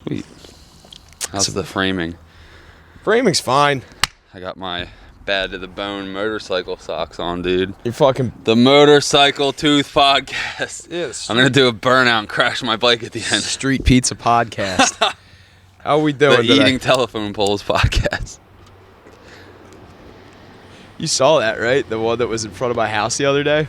Sweet. How's the framing? Framing's fine. I got my bad to the bone motorcycle socks on, dude. You're fucking... The Motorcycle Tooth Podcast. Yes. I'm going to do a burnout and crash my bike at the end. Street Pizza Podcast. How we doing The today? Eating Telephone Poles Podcast. You saw that, right? The one that was in front of my house the other day?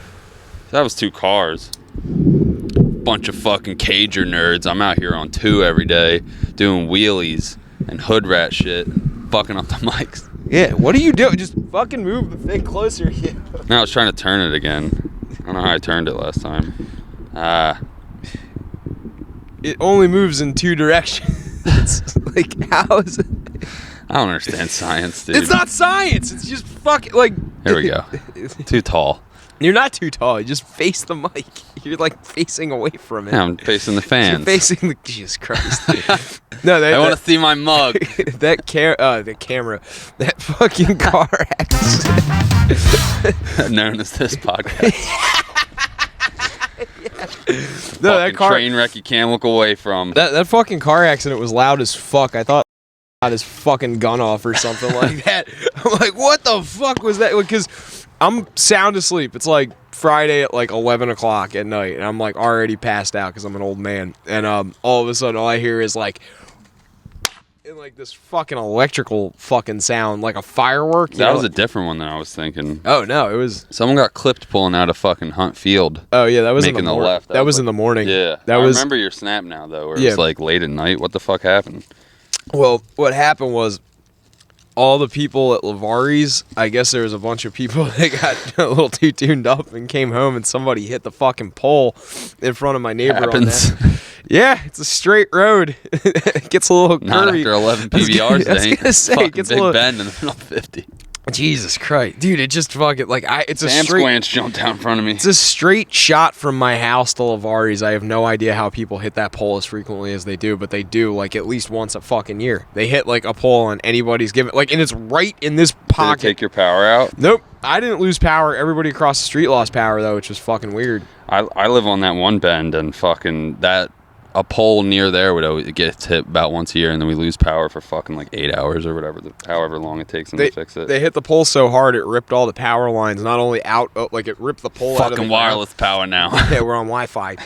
That was 2 cars. Bunch of fucking cager nerds. I'm out here on 2 every day doing wheelies and hood rat shit, fucking up the mics. Yeah, what are you doing? Just fucking move the thing closer here. Now I was trying to turn it again. I don't know how I turned it last time. It only moves in 2 directions. Like, how is it? I don't understand science, dude. It's not science. It's just fucking, like... Here we go. Too tall. You're not too tall. You just face the mic. You're, like, facing away from it. Yeah, I'm facing the fans. You're facing the... Jesus Christ. No, I want to see my mug. the camera. That fucking car accident. Known as this podcast. No, that car... train wreck you can't look away from. That fucking car accident was loud as fuck. I thought got his fucking gun off or something like that. I'm like, what the fuck was that? Because I'm sound asleep. It's like Friday at like 11 o'clock at night, and I'm like already passed out because I'm an old man. And all of a sudden, all I hear is like, and like this fucking electrical fucking sound, like a firework. That was a different one than I was thinking. Oh no, it was. Someone got clipped pulling out of fucking Hunt Field. Oh yeah, that was in the making the morning. left. That was in the morning. Yeah, I remember your snap now though, where it was like late at night. What the fuck happened? Well, what happened was all the people at Lavari's, I guess there was a bunch of people that got a little too tuned up and came home, and somebody hit the fucking pole in front of my neighbor. Happens. On that. Yeah, it's a straight road. It gets a little curvy. Not after 11 PBRs, I was gonna say, it gets big a little bend in the middle of 50. Jesus Christ, dude! It just fucking like it's Sam a straight. Squanch jumped out in front of me. It's a straight shot from my house to Lavari's. I have no idea how people hit that pole as frequently as they do, but they do like at least once a fucking year. They hit like a pole on anybody's given like, and it's right in this pocket. Did it take your power out? Nope, I didn't lose power. Everybody across the street lost power though, which was fucking weird. I live on that one bend, and fucking a pole near there would always get hit about once a year, and then we lose power for fucking like 8 hours or whatever, however long it takes them to fix it. They hit the pole so hard it ripped all the power lines, not only out, like it ripped the pole out of the fucking wireless power now. Yeah, we're on Wi-Fi.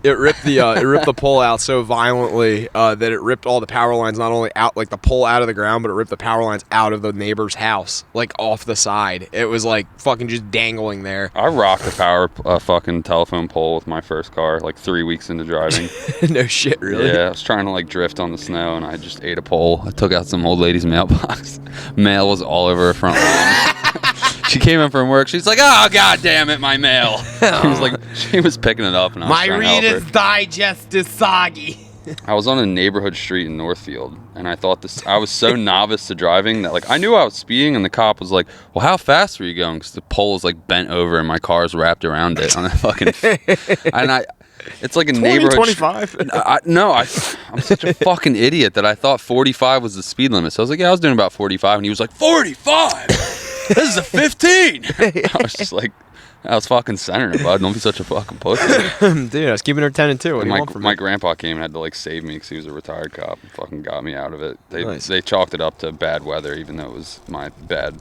It ripped the pole out so violently that it ripped all the power lines, not only out like the pole out of the ground, but it ripped the power lines out of the neighbor's house, like off the side. It was like fucking just dangling there. I rocked a fucking telephone pole with my first car like 3 weeks into driving. No shit, really? Yeah, I was trying to like drift on the snow, and I just ate a pole. I took out some old lady's mailbox. Mail was all over her front lawn. She came in from work. She's like, "Oh, god damn it, my mail." She was picking it up, and I was trying to help her. Reader's Digest is soggy. I was on a neighborhood street in Northfield, and I thought I was so novice to driving that like I knew I was speeding, and the cop was like, "Well, how fast were you going?" Because the pole is like bent over, and my car's wrapped around it on a fucking. And it's like a 20, neighborhood. 25. I'm such a fucking idiot that I thought 45 was the speed limit. So I was like, "Yeah, I was doing about 45," and he was like, "45." This is a 15. I was just like, I was fucking centering it, bud. Don't be such a fucking pussy. Dude, I was keeping her 10 and 2. What do you want from my me? grandpa came and had to like save me because he was a retired cop and fucking got me out of it. Nice. They chalked it up to bad weather, even though it was my bad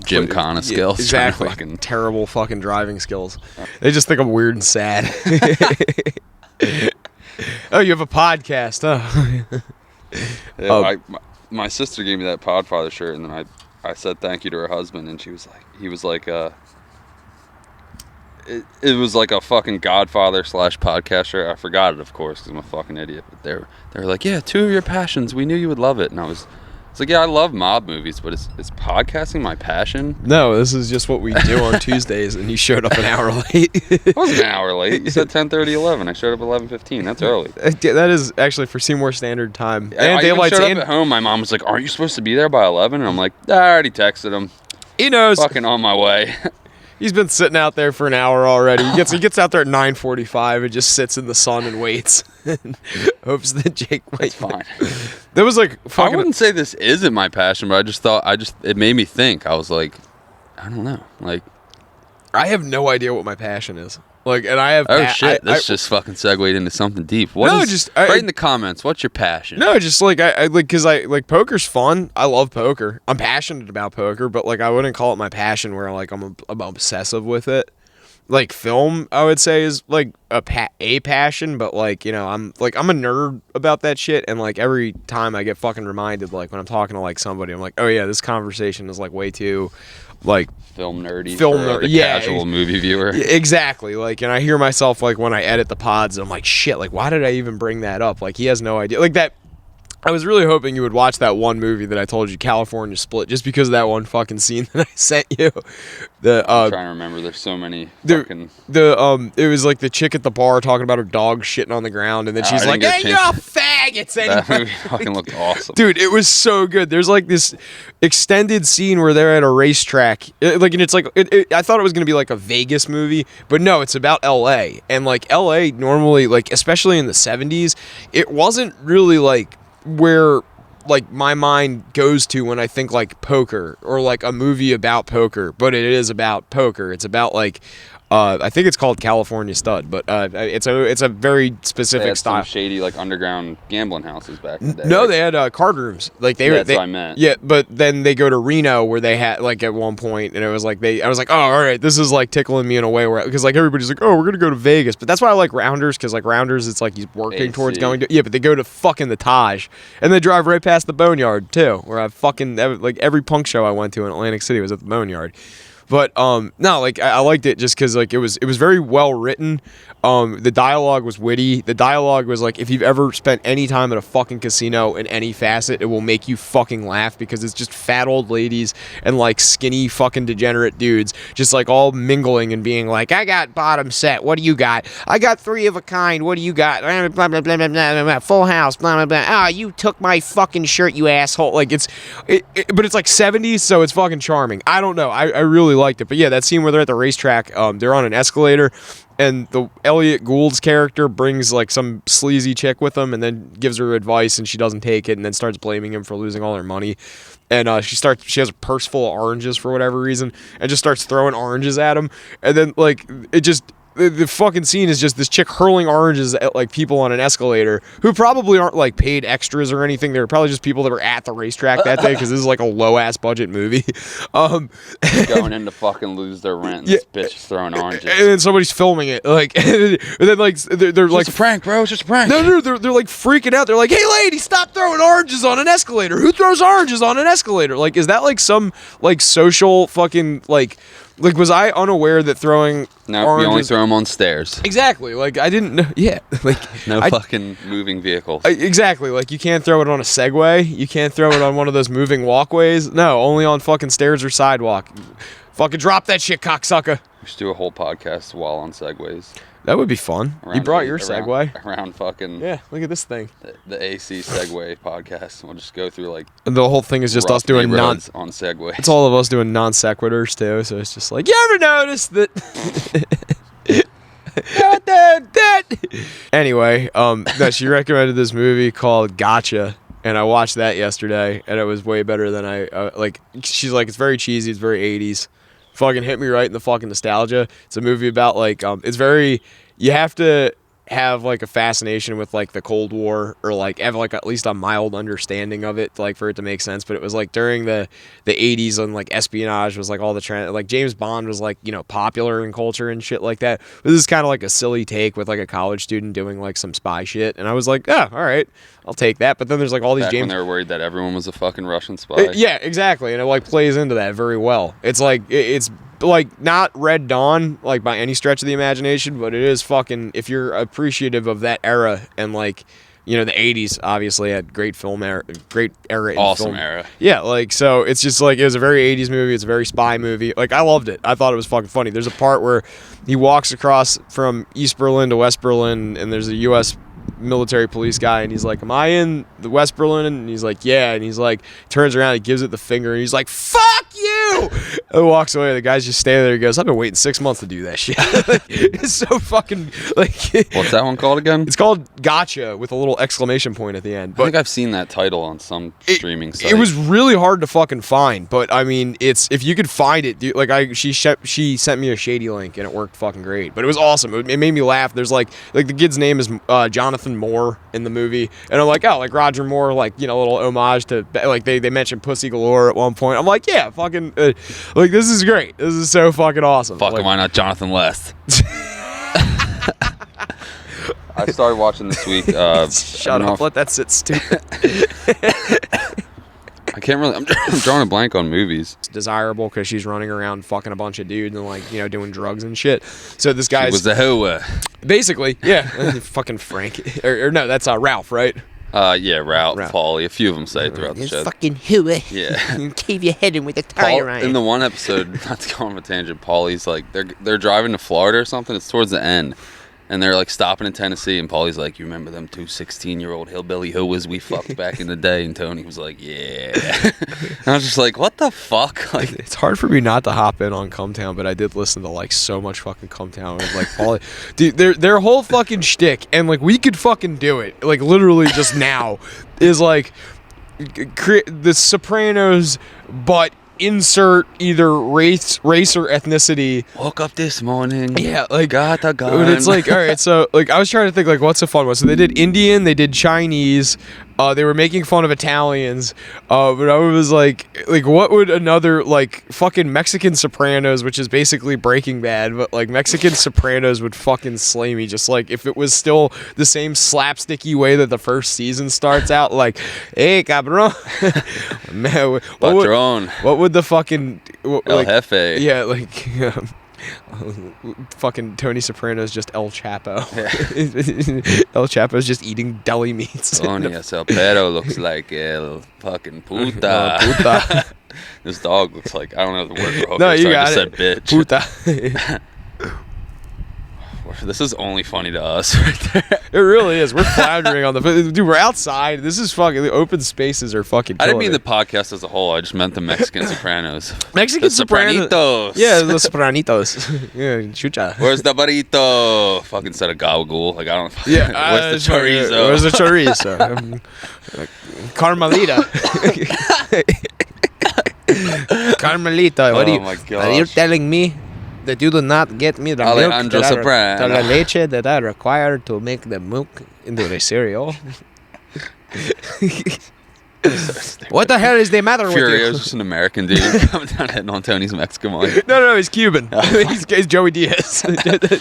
gymkhana skills. Exactly. Fucking terrible fucking driving skills. They just think I'm weird and sad. Oh, you have a podcast, huh? Yeah, my sister gave me that Podfather shirt, and then I said thank you to her husband, and he was like, it was like a fucking Godfather / podcast shirt. I forgot it, of course, because I'm a fucking idiot. But they were like, "Yeah, 2 of your passions. We knew you would love it." And I was like, "Yeah, I love mob movies, but is podcasting my passion?" No, this is just what we do on Tuesdays, and you showed up an hour late. I wasn't an hour late. You said 10:30, 11. I showed up at 11:15. That's early. That is actually for Seymour Standard Time. And I even showed up at home. My mom was like, "Aren't you supposed to be there by 11?" And I'm like, "I already texted him. He knows. Fucking on my way." He's been sitting out there for an hour already. He gets out there at 9:45 and just sits in the sun and waits. And hopes that Jake waits. Fine. There was like fucking... I wouldn't say this isn't my passion, but it made me think. I was like, I don't know. Like, I have no idea what my passion is. Like, and I have. Oh shit! This just fucking segued into something deep. Write in the comments. What's your passion? No, just like I like because I like poker's fun. I love poker. I'm passionate about poker, but like I wouldn't call it my passion where like I'm obsessive with it. Like film, I would say is like a passion, but like I'm a nerd about that shit, and like every time I get fucking reminded, like when I'm talking to like somebody, I'm like, oh yeah, this conversation is like way too like film nerdy for the casual movie viewer. Exactly. Like, and I hear myself like when I edit the pods, and I'm like, shit, like why did I even bring that up? Like he has no idea. Like that. I was really hoping you would watch that one movie that I told you, California Split, just because of that one fucking scene that I sent you. I'm trying to remember. There's so many fucking... It was like the chick at the bar talking about her dog shitting on the ground, and then she's like, "Hey, you're faggots!" Anyway. That movie fucking looked awesome. Dude, it was so good. There's like this extended scene where they're at a racetrack. I thought it was gonna be like a Vegas movie, but no, it's about L.A. And like L.A. normally, like especially in the 70s, it wasn't really like where like my mind goes to when I think like poker or like a movie about poker, but it is about poker. It's about like I think it's called California Stud, but it's a very specific style. Some shady like underground gambling houses back in the day. No, they had card rooms. Like that's what I meant. Yeah, but then they go to Reno where they had like at one point, and it was like I was like, oh, all right, this is like tickling me in a way where because like everybody's like, oh, we're gonna go to Vegas, but that's why I like Rounders because like Rounders, it's like he's working towards going to but they go to fucking the Taj and they drive right past the Boneyard too, where I fucking like every punk show I went to in Atlantic City was at the Boneyard. But no, like I liked it just because like it was very well written. The dialogue was witty. The dialogue was like if you've ever spent any time at a fucking casino in any facet, it will make you fucking laugh because it's just fat old ladies and like skinny fucking degenerate dudes just like all mingling and being like, I got bottom set. What do you got? I got 3 of a kind. What do you got? Blah, blah, blah, blah, blah, blah, full house. Blah blah blah. Ah, you took my fucking shirt, you asshole. Like but it's like 70s, so it's fucking charming. I don't know. I really liked it. But yeah, that scene where they're at the racetrack, they're on an escalator, and the Elliot Gould's character brings like some sleazy chick with him and then gives her advice, and she doesn't take it and then starts blaming him for losing all her money. And she has a purse full of oranges for whatever reason and just starts throwing oranges at him. And then like it just the fucking scene is just this chick hurling oranges at like people on an escalator who probably aren't like paid extras or anything. They're probably just people that were at the racetrack that day because this is like a low ass budget movie. Going in to fucking lose their rent. And this bitch is throwing oranges. And then somebody's filming it. Like, and then like they're like, it's just a prank, bro. It's just a prank. No, they're like freaking out. They're like, hey lady, stop throwing oranges on an escalator. Who throws oranges on an escalator? Like, is that like some like social fucking like was I unaware that throwing oranges... you only throw them on stairs. Exactly. Like, I didn't know... Yeah. Like... fucking moving vehicles. Exactly. Like, you can't throw it on a Segway. You can't throw it on one of those moving walkways. No, only on fucking stairs or sidewalk. Fucking drop that shit, cocksucker. We should do a whole podcast while on Segways. That would be fun. You brought your Segway. Around fucking... Yeah, look at this thing. The AC Segway podcast. We'll just go through like... And the whole thing is just us doing on Segway. It's all of us doing non sequiturs too, so it's just like, you ever notice that... Anyway, she recommended this movie called Gotcha, and I watched that yesterday, and it was way better than I... like, she's like, it's very cheesy, it's very 80s. Fucking hit me right in the fucking nostalgia. It's a movie about like it's very, you have to have like a fascination with like the Cold War or like have like at least a mild understanding of it like for it to make sense. But it was like during the 80s and like espionage was like all the trend, like James Bond was like, you know, popular in culture and shit like that. This is kind of like a silly take with like a college student doing like some spy shit, and I was like, all right, I'll take that. But then there's like all these Back James when they were worried that everyone was a fucking Russian spy. Yeah, exactly, and it like plays into that very well. It's like it's like not Red Dawn like by any stretch of the imagination, but it is fucking, if you're appreciative of that era and like, you know, the 80s obviously had great film era, great era in awesome film. Era. Yeah, like, so it's just like, it was a very 80s movie, it's a very spy movie. Like, I loved it. I thought it was fucking funny. There's a part where he walks across from East Berlin to West Berlin, and there's a US military police guy, and he's like, am I in the West Berlin? And he's like, yeah. And he's like, turns around, he gives it the finger, and he's like, fuck you. you. And walks away. The guy's just standing there. He goes, I've been waiting 6 months to do that shit. Like, it's so fucking like. What's that one called again? It's called Gotcha with a little exclamation point at the end. I think I've seen that title on some streaming site. It was really hard to fucking find, but I mean, it's if you could find it, dude, like she sent me a shady link and it worked fucking great. But it was awesome. It made me laugh. There's like the kid's name is Jonathan Moore in the movie, and I'm like, oh, like Roger Moore, like, you know, a little homage to, like, they mentioned Pussy Galore at one point. I'm like, yeah, fucking like, this is great. This is so fucking awesome. Fuck, like, why not Jonathan West? I started watching this week. Shut up. Let that sit stupid. I can't really. I'm drawing a blank on movies. It's desirable because she's running around fucking a bunch of dudes and, like, you know, doing drugs and shit. So this guy's was the hoe. Basically, yeah. Fucking Frank, or no, that's Ralph, right? Yeah, Ralph, Paulie. A few of them say throughout the show. Fucking hooey. Yeah. Keep your head in with a tire on in it. the one episode, not to go on a tangent, Paulie's like they're driving to Florida or something. It's towards the end. And they're like stopping in Tennessee, and Paulie's like, "You remember them two 16-year-old hillbilly hoes we fucked back in the day?" And Tony was like, "Yeah." And I was just like, "What the fuck?" Like, it's hard for me not to hop in on Cumtown, but I did listen to like so much fucking Cumtown. It was like, Paulie, dude, their whole fucking shtick, and like we could fucking do it, like literally just now, is like the Sopranos, but insert either race or ethnicity. Woke up this morning. Yeah, like got a gun. But it's like, all right, so like I was trying to think like what's the fun one. So they did Indian, they did Chinese, they were making fun of Italians, but I was like what would another, like, fucking Mexican Sopranos, which is basically Breaking Bad, but like Mexican Sopranos would fucking slay me. Just like if it was still the same slapsticky way that the first season starts out, like, hey cabrón, man, what would the fucking El Jefe? Yeah, like. Fucking Tony Soprano's just El Chapo. Yeah. El Chapo's just eating deli meats. Tony Soprano looks like El fucking puta. This dog looks like, I don't know the word for hooker, no, you so got I just it. said bitch. Puta. This is only funny to us right there. It really is. We're floundering on the... Dude, we're outside. This is fucking... The open spaces are fucking I didn't mean it. the podcast as a whole. I just meant the Mexican Sopranos. Mexican Sopranos. Sopranitos. Yeah, the Sopranitos. Yeah, chucha. Where's the burrito? Fucking said a gabagool. Like, I don't know. Yeah. Where's the chorizo? Where's the chorizo? Carmelita. Carmelita. Oh my gosh. Are you telling me that you do not get me the Alejandro milk Soprano. the leche that I require to make the milk into the cereal? What the hell is the matter with Furio's you? just an American dude coming down hitting on Tony's Mexican wife. No, he's Cuban. he's Joey Diaz.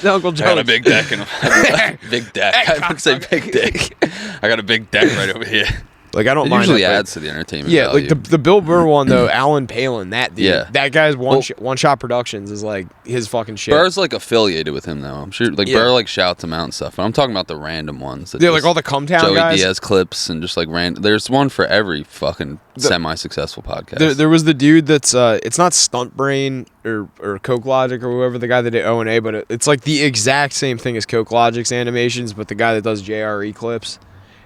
Uncle Joe. I got a big deck in him. Big deck. I would say big dick. I got a big deck right over here. Like, I don't It mind. usually it, adds to the entertainment Yeah, value. like the Bill Burr one though, Alan Palin, that dude. Yeah. That guy's One Shot Productions is like his fucking shit. Burr's like affiliated with him though. I'm sure like Yeah. Burr like shouts him out and stuff. But I'm talking about the random ones. That Yeah, like just- all the Cumtown Joey guys. Diaz clips and just like random. There's one for every fucking semi-successful podcast. There was the dude that's it's not Stunt Brain or Coke Logic or whoever, the guy that did O&A, but it's like the exact same thing as Coke Logic's animations, but the guy that does JRE clips.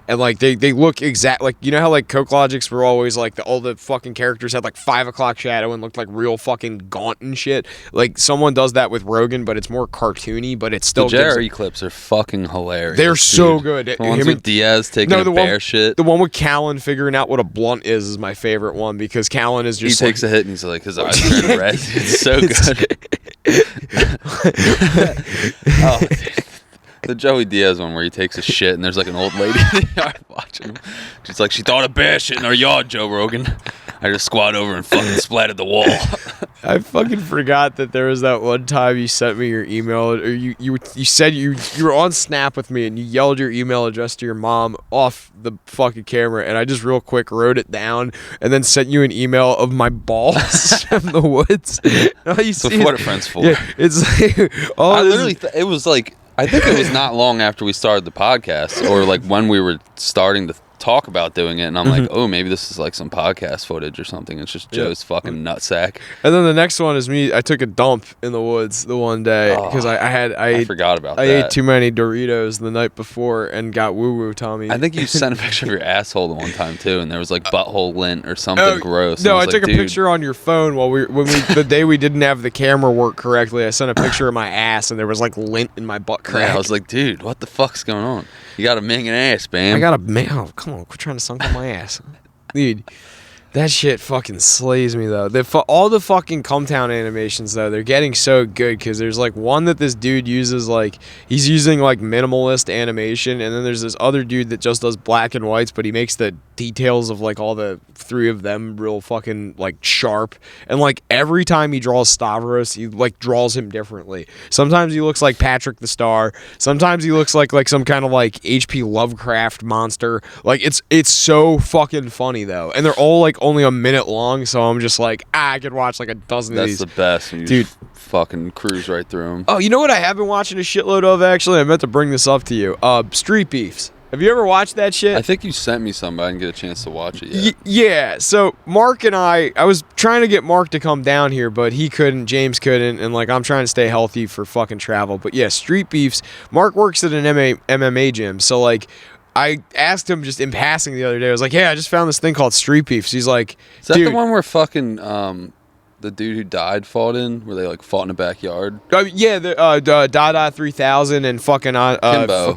And like they look exact, like, you know how like Coke Logics were always like all the fucking characters had like 5 o'clock shadow and looked like real fucking gaunt and shit. Like someone does that with Rogan, but it's more cartoony, but it's still the JRE clips are fucking hilarious. They're so dude. good. The ones with Diaz taking a bear shit. The one with Callan figuring out what a blunt is my favorite one, because Callan is just he takes a hit and he's like, his eyes turn red. It's so good. Oh, dude. The Joey Diaz one where he takes a shit and there's like an old lady in the yard watching him. She's like, she thought a bear shit in our yard, Joe Rogan. I just squat over and fucking splattered the wall. I fucking forgot that there was that one time you sent me your email, or you said you were on Snap with me and you yelled your email address to your mom off the fucking camera, and I just real quick wrote it down and then sent you an email of my balls from the woods. All you So see what are friends for? Yeah, it's like I literally, it was like, I think it was not long after we started the podcast, or like when we were starting to talk about doing it, and I'm like, oh, maybe this is like some podcast footage or something. It's just Joe's fucking nutsack. And then the next one is me. I took a dump in the woods the one day because I forgot about that. I ate too many Doritos the night before and got woo Tommy. I think you sent a picture of your asshole the one time too, and there was like butthole lint or something gross. No, I took took a picture on your phone while the day we didn't have the camera work correctly. I sent a picture of my ass and there was like lint in my butt crack. Yeah, I was like, dude, what the fuck's going on? You got a minging ass, man. I got a man. Oh, come on, quit trying to sunk on my ass, dude. That shit fucking slays me though. All the fucking Cumtown animations though, they're getting so good because there's like one that this dude uses, like he's using like minimalist animation, and then there's this other dude that just does black and whites, but he makes the details of like all the three of them real fucking like sharp. And like every time he draws Stavros, he like draws him differently. Sometimes he looks like Patrick the Star. Sometimes he looks like some kind of like H.P. Lovecraft monster. Like it's so fucking funny though, and they're all like only a minute long, so I'm just like, I could watch like a dozen of these. That's the best. You dude. Fucking cruise right through them. Oh, you know what I have been watching a shitload of actually? I meant to bring this up to you. Street Beefs. Have you ever watched that shit? I think you sent me some, but I didn't get a chance to watch it yet. Yeah. So Mark and I was trying to get Mark to come down here, but he couldn't. James couldn't, and like I'm trying to stay healthy for fucking travel. But yeah, Street Beefs. Mark works at an MMA gym, so like. I asked him just in passing the other day. I was like, "Yeah, I just found this thing called Street Beefs." He's like, "Is that the one where fucking the dude who died fought in, where they like fought in the backyard?" Yeah, the Dada 3000 and fucking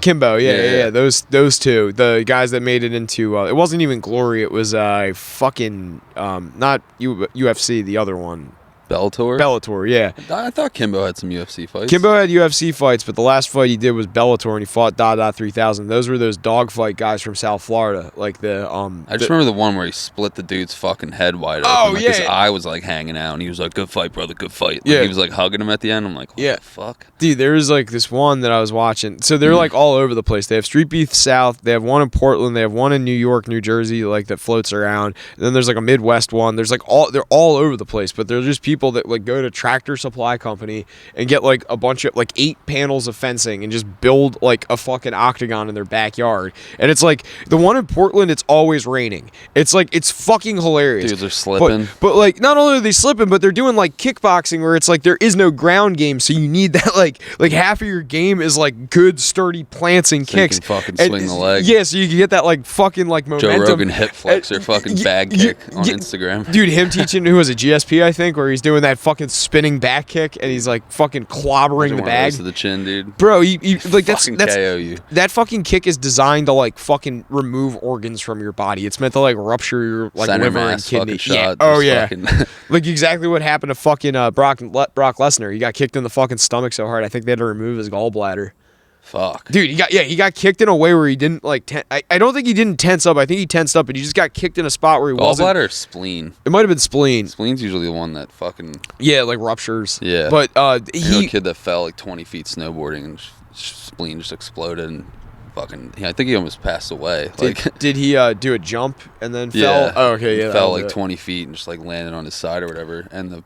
Kimbo. Yeah. Those two, the guys that made it into. It wasn't even Glory. It was fucking not UFC. The other one. Bellator, yeah. I thought Kimbo had some UFC fights. Kimbo had UFC fights, but the last fight he did was Bellator, and he fought Dada 3000. Those were those dogfight guys from South Florida, like the. I just remember the one where he split the dude's fucking head wide open. Oh like, yeah. His eye was like hanging out, and he was like, "Good fight, brother, good fight." Like, yeah. He was like hugging him at the end. I'm like, what the fuck? Dude, there was like this one that I was watching. So they're like all over the place. They have Street Beef South. They have one in Portland. They have one in New York, New Jersey, like that floats around. And then there's like a Midwest one. There's like they're all over the place. But they're just people that like go to Tractor Supply Company and get like a bunch of like 8 panels of fencing and just build like a fucking octagon in their backyard. And it's like the one in Portland, it's always raining. It's like it's fucking hilarious. Dudes are slipping. But like not only are they slipping, but they're doing like kickboxing where it's like there is no ground game, so you need that like half of your game is like good sturdy plants and so kicks. You can fucking swing the leg. Yeah, so you can get that like fucking like momentum. Joe Rogan hip flexor fucking bag kick on Instagram. Dude, him teaching who was a GSP, I think, where he's doing that fucking spinning back kick and he's like fucking clobbering the bag to the chin, dude. Bro, he like that's KO you. That fucking kick is designed to like fucking remove organs from your body. It's meant to like rupture your like Center liver mass and kidney. Shot, yeah. Oh yeah. Fucking like exactly what happened to fucking Brock Lesnar. He got kicked in the fucking stomach so hard. I think they had to remove his gallbladder. Fuck. Dude, he got kicked in a way where he didn't like I don't think he didn't tense up. I think he tensed up, but he just got kicked in a spot where he wasn't. Gallbladder or spleen? It might have been spleen. Spleen's usually the one that fucking like ruptures. Yeah. But a kid that fell like 20 feet snowboarding and spleen just exploded and fucking I think he almost passed away. Did he do a jump and then fell? Yeah. Oh, okay, yeah. He fell like 20 feet and just like landed on his side or whatever. And the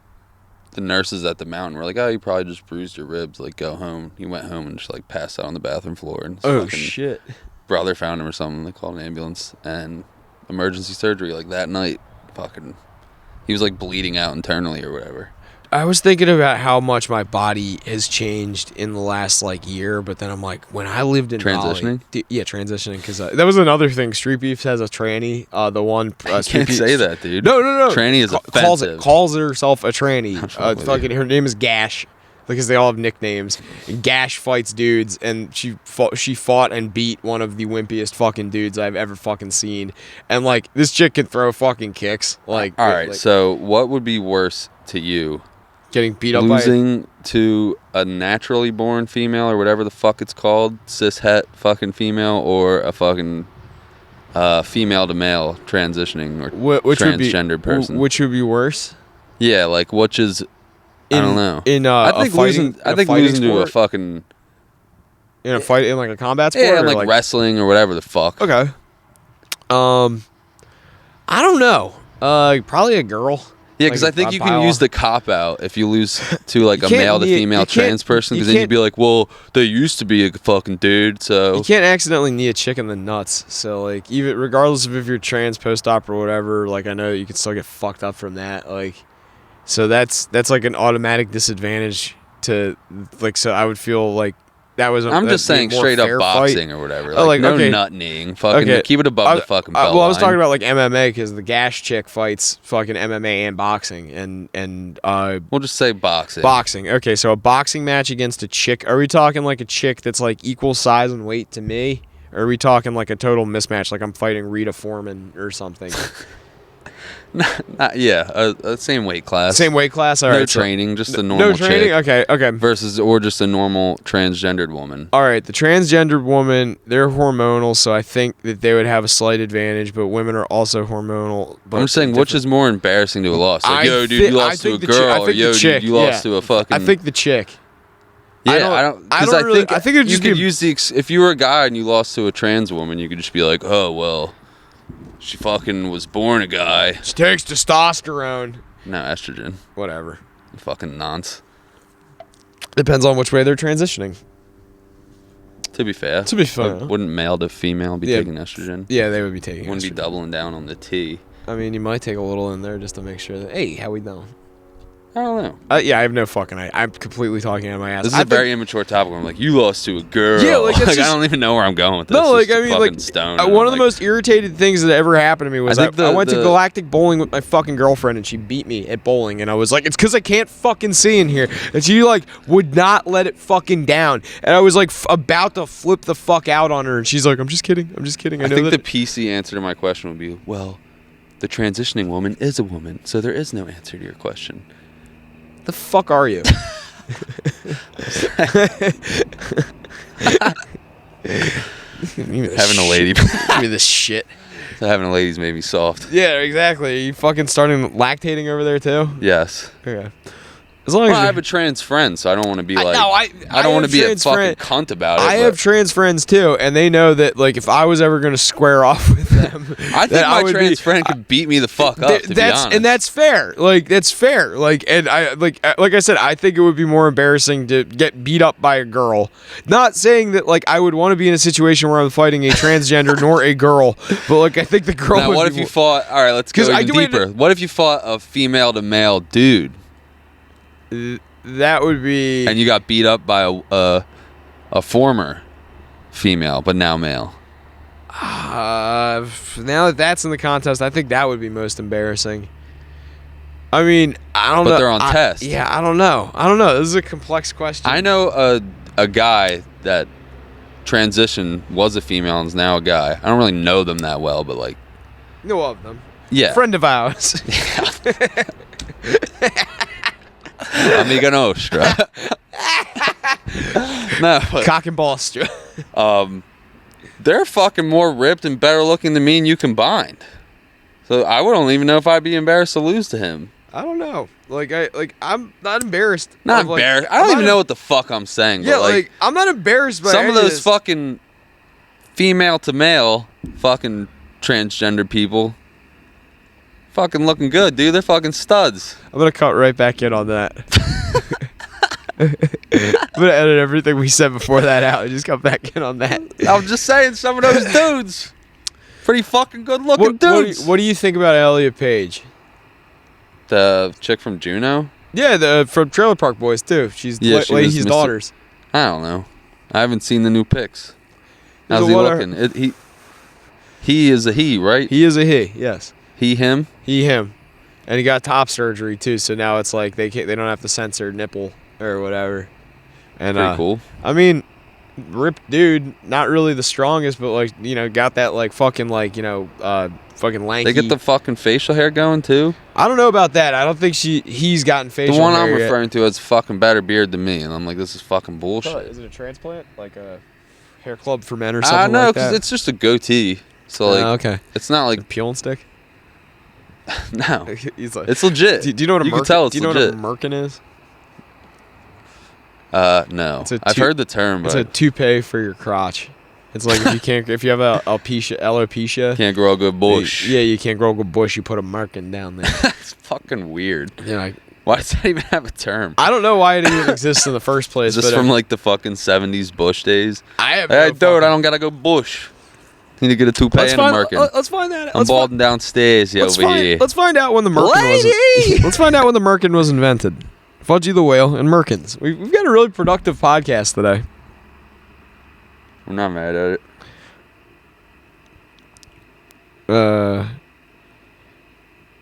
nurses at the mountain were like, "Oh, you probably just bruised your ribs. Like, go home." He went home and just like passed out on the bathroom floor. And shit! Brother found him or something. They called an ambulance and emergency surgery like that night. Fucking, he was like bleeding out internally or whatever. I was thinking about how much my body has changed in the last like year, but then I'm like, when I lived in transitioning, transitioning, because that was another thing. Street Beefs has a tranny. The one you can't say that, dude. No. Tranny is offensive. Calls herself a tranny. Fucking her name is Gash, because they all have nicknames. And Gash fights dudes, and she fought and beat one of the wimpiest fucking dudes I've ever fucking seen. And like this chick can throw fucking kicks. Like, all right. So what would be worse to you? Getting beat up losing to a naturally born female or whatever the fuck it's called, cis-het fucking female, or a fucking female to male transitioning or which transgender person. Which would be worse? Yeah, like which is I don't know. I think losing to a fucking in a fight in like a combat sport. Yeah, like wrestling or whatever the fuck. Okay. I don't know. Probably a girl. Yeah, because I think you can use the cop out if you lose to like a male to female trans person, because then you'd be like, well, they used to be a fucking dude, so you can't accidentally knee a chick in the nuts. So like, even regardless of if you're trans post-op or whatever, like I know you can still get fucked up from that. Like, so that's like an automatic disadvantage to like. So I would feel like that was. I'm just saying straight up boxing or whatever. Like, like, no okay. nut kneeing. Fucking keep it above the fucking belt well, I was line. talking about like MMA, because the Gash chick fights fucking MMA and boxing, and We'll just say boxing. boxing. Okay, so a boxing match against a chick. Are we talking like a chick that's like equal size and weight to me? Or are we talking like a total mismatch, like I'm fighting Rita Foreman or something? Same weight class. Same weight class. All no right, training, just a normal no training. chick. Okay. Versus, or just a normal transgendered woman. All right, the transgendered woman, they're hormonal, so I think that they would have a slight advantage. But women are also hormonal. But I'm saying, which is more embarrassing to a loss? Like, yo, dude, you lost to a girl, or yo, dude, you lost to a fucking. I think the chick. Yeah, I don't. Because I think it would just you could use the. If you were a guy and you lost to a trans woman, you could just be like, oh well, she fucking was born a guy. She takes testosterone. No, estrogen. Whatever. Fucking nonce. Depends on which way they're transitioning. To be fair. Wouldn't male to female be taking estrogen? Yeah, they would be taking. Wouldn't be doubling down on the T. I mean, you might take a little in there just to make sure that. Hey, how we doing? I don't know. Yeah, I have no fucking idea. I'm completely talking out of my ass. This is a very immature topic. I'm like, you lost to a girl. Yeah, like, I don't even know where I'm going with this. No, like, I mean, like, one of the most irritated things that ever happened to me was I went to Galactic Bowling with my fucking girlfriend, and she beat me at bowling, and I was like, it's because I can't fucking see in here. And she, like, would not let it fucking down. And I was, like, about to flip the fuck out on her, and she's like, I'm just kidding. I think the PC answer to my question would be, well, the transitioning woman is a woman, so there is no answer to your question. The fuck are you? Having a lady. Give me this shit. Having a lady's made me soft. Yeah, exactly. Are you fucking starting lactating over there too? Yes. Okay. As long as I have a trans friend, so I don't want to be like. I don't want to be a fucking cunt about it. I have trans friends too, and they know that like if I was ever going to square off with them, I think my trans friend could beat me the fuck up. To be honest, and that's fair. Like that's fair. Like and I like I said, I think it would be more embarrassing to get beat up by a girl. Not saying that like I would want to be in a situation where I'm fighting a transgender nor a girl, but like I think the girl. Now, what if you fought? All right, let's go even deeper. What if you fought a female to male dude? That would be. And you got beat up by a former female, but now male. Now that that's in the contest, I think that would be most embarrassing. I mean, I don't know. But they're on test. Yeah, I don't know. This is a complex question. I know a guy that transitioned, was a female, and is now a guy. I don't really know them that well, but like. Know of them. Yeah. Friend of ours. Amiga nostra. No. Cock and ball strap. They're fucking more ripped and better looking than me and you combined. So I don't even know if I'd be embarrassed to lose to him. I don't know. I'm not embarrassed. Not embarrassed. I don't even know what the fuck I'm saying. Yeah, but like I'm not embarrassed by some of those this. fucking female to male fucking transgender people. Fucking looking good, dude. They're fucking studs. I'm gonna cut right back in on that. I'm gonna edit everything we said before that out and just cut back in on that. I'm just saying, some of those dudes, pretty fucking good looking dudes. What do you think about Elliot Page? The chick from Juno? Yeah, from Trailer Park Boys too. She's Leahy's daughters. I don't know. I haven't seen the new pics. How's he looking? He is a he, right? He is a he. Yes. He, him? He, him. And he got top surgery too, so now it's like they don't have to censor nipple or whatever. And pretty cool. I mean, ripped dude, not really the strongest, but like, you know, got that like fucking like, you know, fucking lanky. They get the fucking facial hair going too? I don't know about that. I don't think he's gotten facial hair. The one I'm referring to has fucking better beard than me, and I'm like, this is fucking bullshit. Is it a transplant? Like a hair club for men or something like that? No, because it's just a goatee. So like, okay. It's not like a peel and stick. No, he's like, it's legit. Do you know what a can tell it's do you know legit. what a merkin is? No. I've heard the term, but it's a toupee for your crotch. It's like if you have alopecia, Can't grow a good bush. Yeah, you can't grow a good bush. You put a merkin down there. That's fucking weird. Yeah, Why does that even have a term? I don't know why it even exists in the first place. Is this from like the fucking 70s bush days? I have Hey, dude, I don't gotta go bush. Need to get a toupee and a merkin. Let's find that. I'm balding downstairs over here. Let's find out when the merkin was. Let's find out when the merkin was invented. Fudgy the Whale and merkins. We've got a really productive podcast today. I'm not mad at it.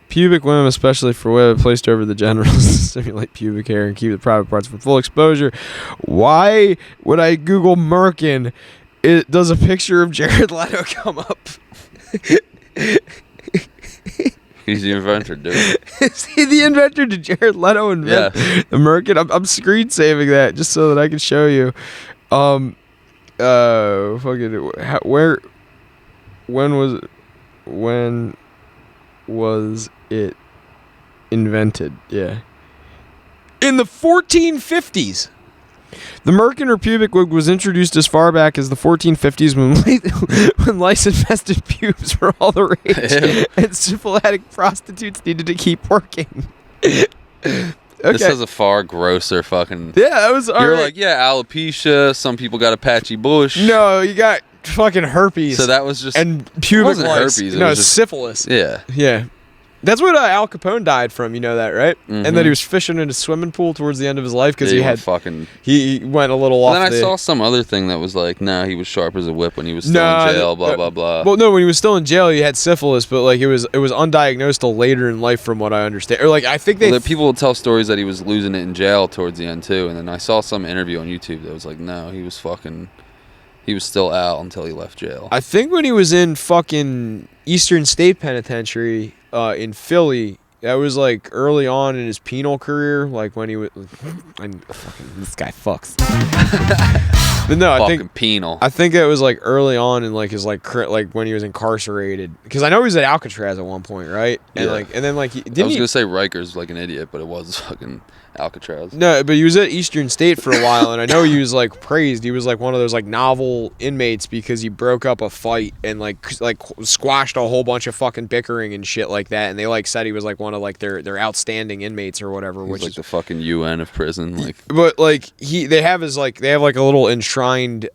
Pubic women, especially for women, placed over the genitals to stimulate pubic hair and keep the private parts for full exposure. Why would I Google merkin? Does a picture of Jared Leto come up? He's the inventor, dude. Is he the inventor? Did Jared Leto invent the merkin? I'm screen saving that just so that I can show you. When was it invented? Yeah. In the 1450s. The merkin or pubic wig was introduced as far back as the 1450s when lice-infested pubes were all the rage and syphilitic prostitutes needed to keep working. Okay. This has a far grosser fucking... Yeah, that was... You're like, yeah, alopecia, some people got a patchy bush. No, you got fucking herpes. So that was just... And pubic lice. Herpes. No, was just, syphilis. Yeah. Yeah. That's what Al Capone died from, you know that, right? Mm-hmm. And that he was fishing in a swimming pool towards the end of his life because he went a little off. And then I saw some other thing that was like, nah, he was sharp as a whip when he was still in jail, blah, blah, blah. Well, no, when he was still in jail, he had syphilis, but like it was undiagnosed till later in life from what I understand. Or like I think people will tell stories that he was losing it in jail towards the end too. And then I saw some interview on YouTube that was like, no, he was still out until he left jail. I think when he was in fucking Eastern State Penitentiary in Philly, that was like early on in his penal career, like when he was. This guy fucks. But no, I think penal. I think it was like early on in like his like when he was incarcerated, because I know he was at Alcatraz at one point, right? And yeah. I was gonna say Rikers like an idiot, but it was fucking Alcatraz. No, but he was at Eastern State for a while, and I know he was like praised. He was like one of those like novel inmates because he broke up a fight and like squashed a whole bunch of fucking bickering and shit like that. And they like said he was like one of like their outstanding inmates or whatever. He's which like is the fucking UN of prison, like. But like they have a little enshrined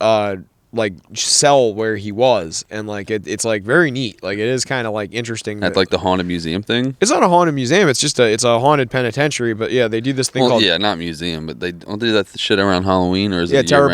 like cell where he was, and like it's like very neat. Like it is kind of like interesting. At like the haunted museum thing. It's not a haunted museum. It's just it's a haunted penitentiary. But yeah, they do this thing called not museum, but they don't do that shit around Halloween, or is it terror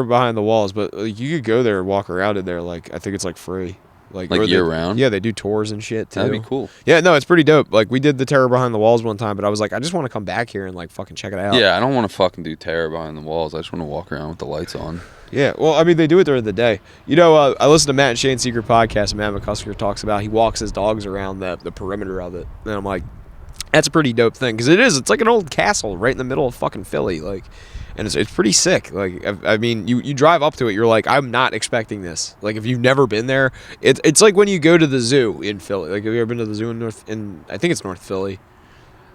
behind the walls. But like, you could go there and walk around in there. Like I think it's like free. Like year round? Yeah, they do tours and shit too. That'd be cool. Yeah, no, it's pretty dope. Like we did the Terror Behind the Walls one time, but I was like, I just want to come back here and like fucking check it out. Yeah, I don't want to fucking do Terror Behind the Walls. I just want to walk around with the lights on. Yeah, well, I mean, they do it during the day. You know, I listen to Matt and Shane's Secret Podcast, and Matt McCusker talks about he walks his dogs around the perimeter of it. And I'm like, that's a pretty dope thing. Because it's like an old castle right in the middle of fucking Philly. Like, and it's pretty sick. Like, I mean, you drive up to it, you're like, I'm not expecting this. Like, if you've never been there, it's like when you go to the zoo in Philly. Like, have you ever been to the zoo I think it's North Philly.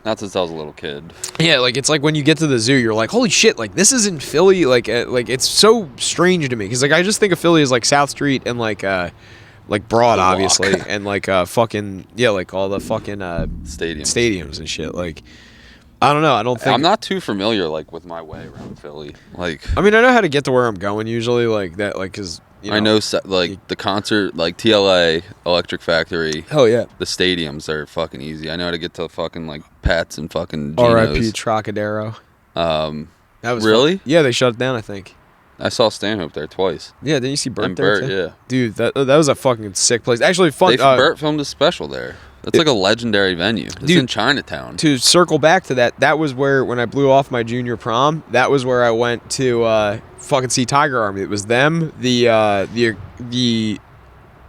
Not since I was a little kid. Yeah, like it's like when you get to the zoo, you're like, holy shit, like this is in Philly. Like it's so strange to me because like I just think of Philly as like South Street and like Broad, obviously, and like fucking like all the fucking stadiums and shit. Like I don't know. I don't think I'm not too familiar like with my way around Philly. Like I mean, I know how to get to where I'm going usually. Like that, like because. I know, like, the concert, like, TLA, Electric Factory. Oh, yeah. The stadiums are fucking easy. I know how to get to fucking, like, Pat's and fucking Geno's. R.I.P. Trocadero. That was really? Fun. Yeah, they shut it down, I think. I saw Stanhope there twice. Yeah, didn't you see Bert and there, Bert, too? yeah. Dude, that was a fucking sick place. Actually, fun. Bert filmed a special there. That's like a legendary venue. It's in Chinatown. To circle back to that was where, when I blew off my junior prom, that was where I went to fucking see Tiger Army. It was them, the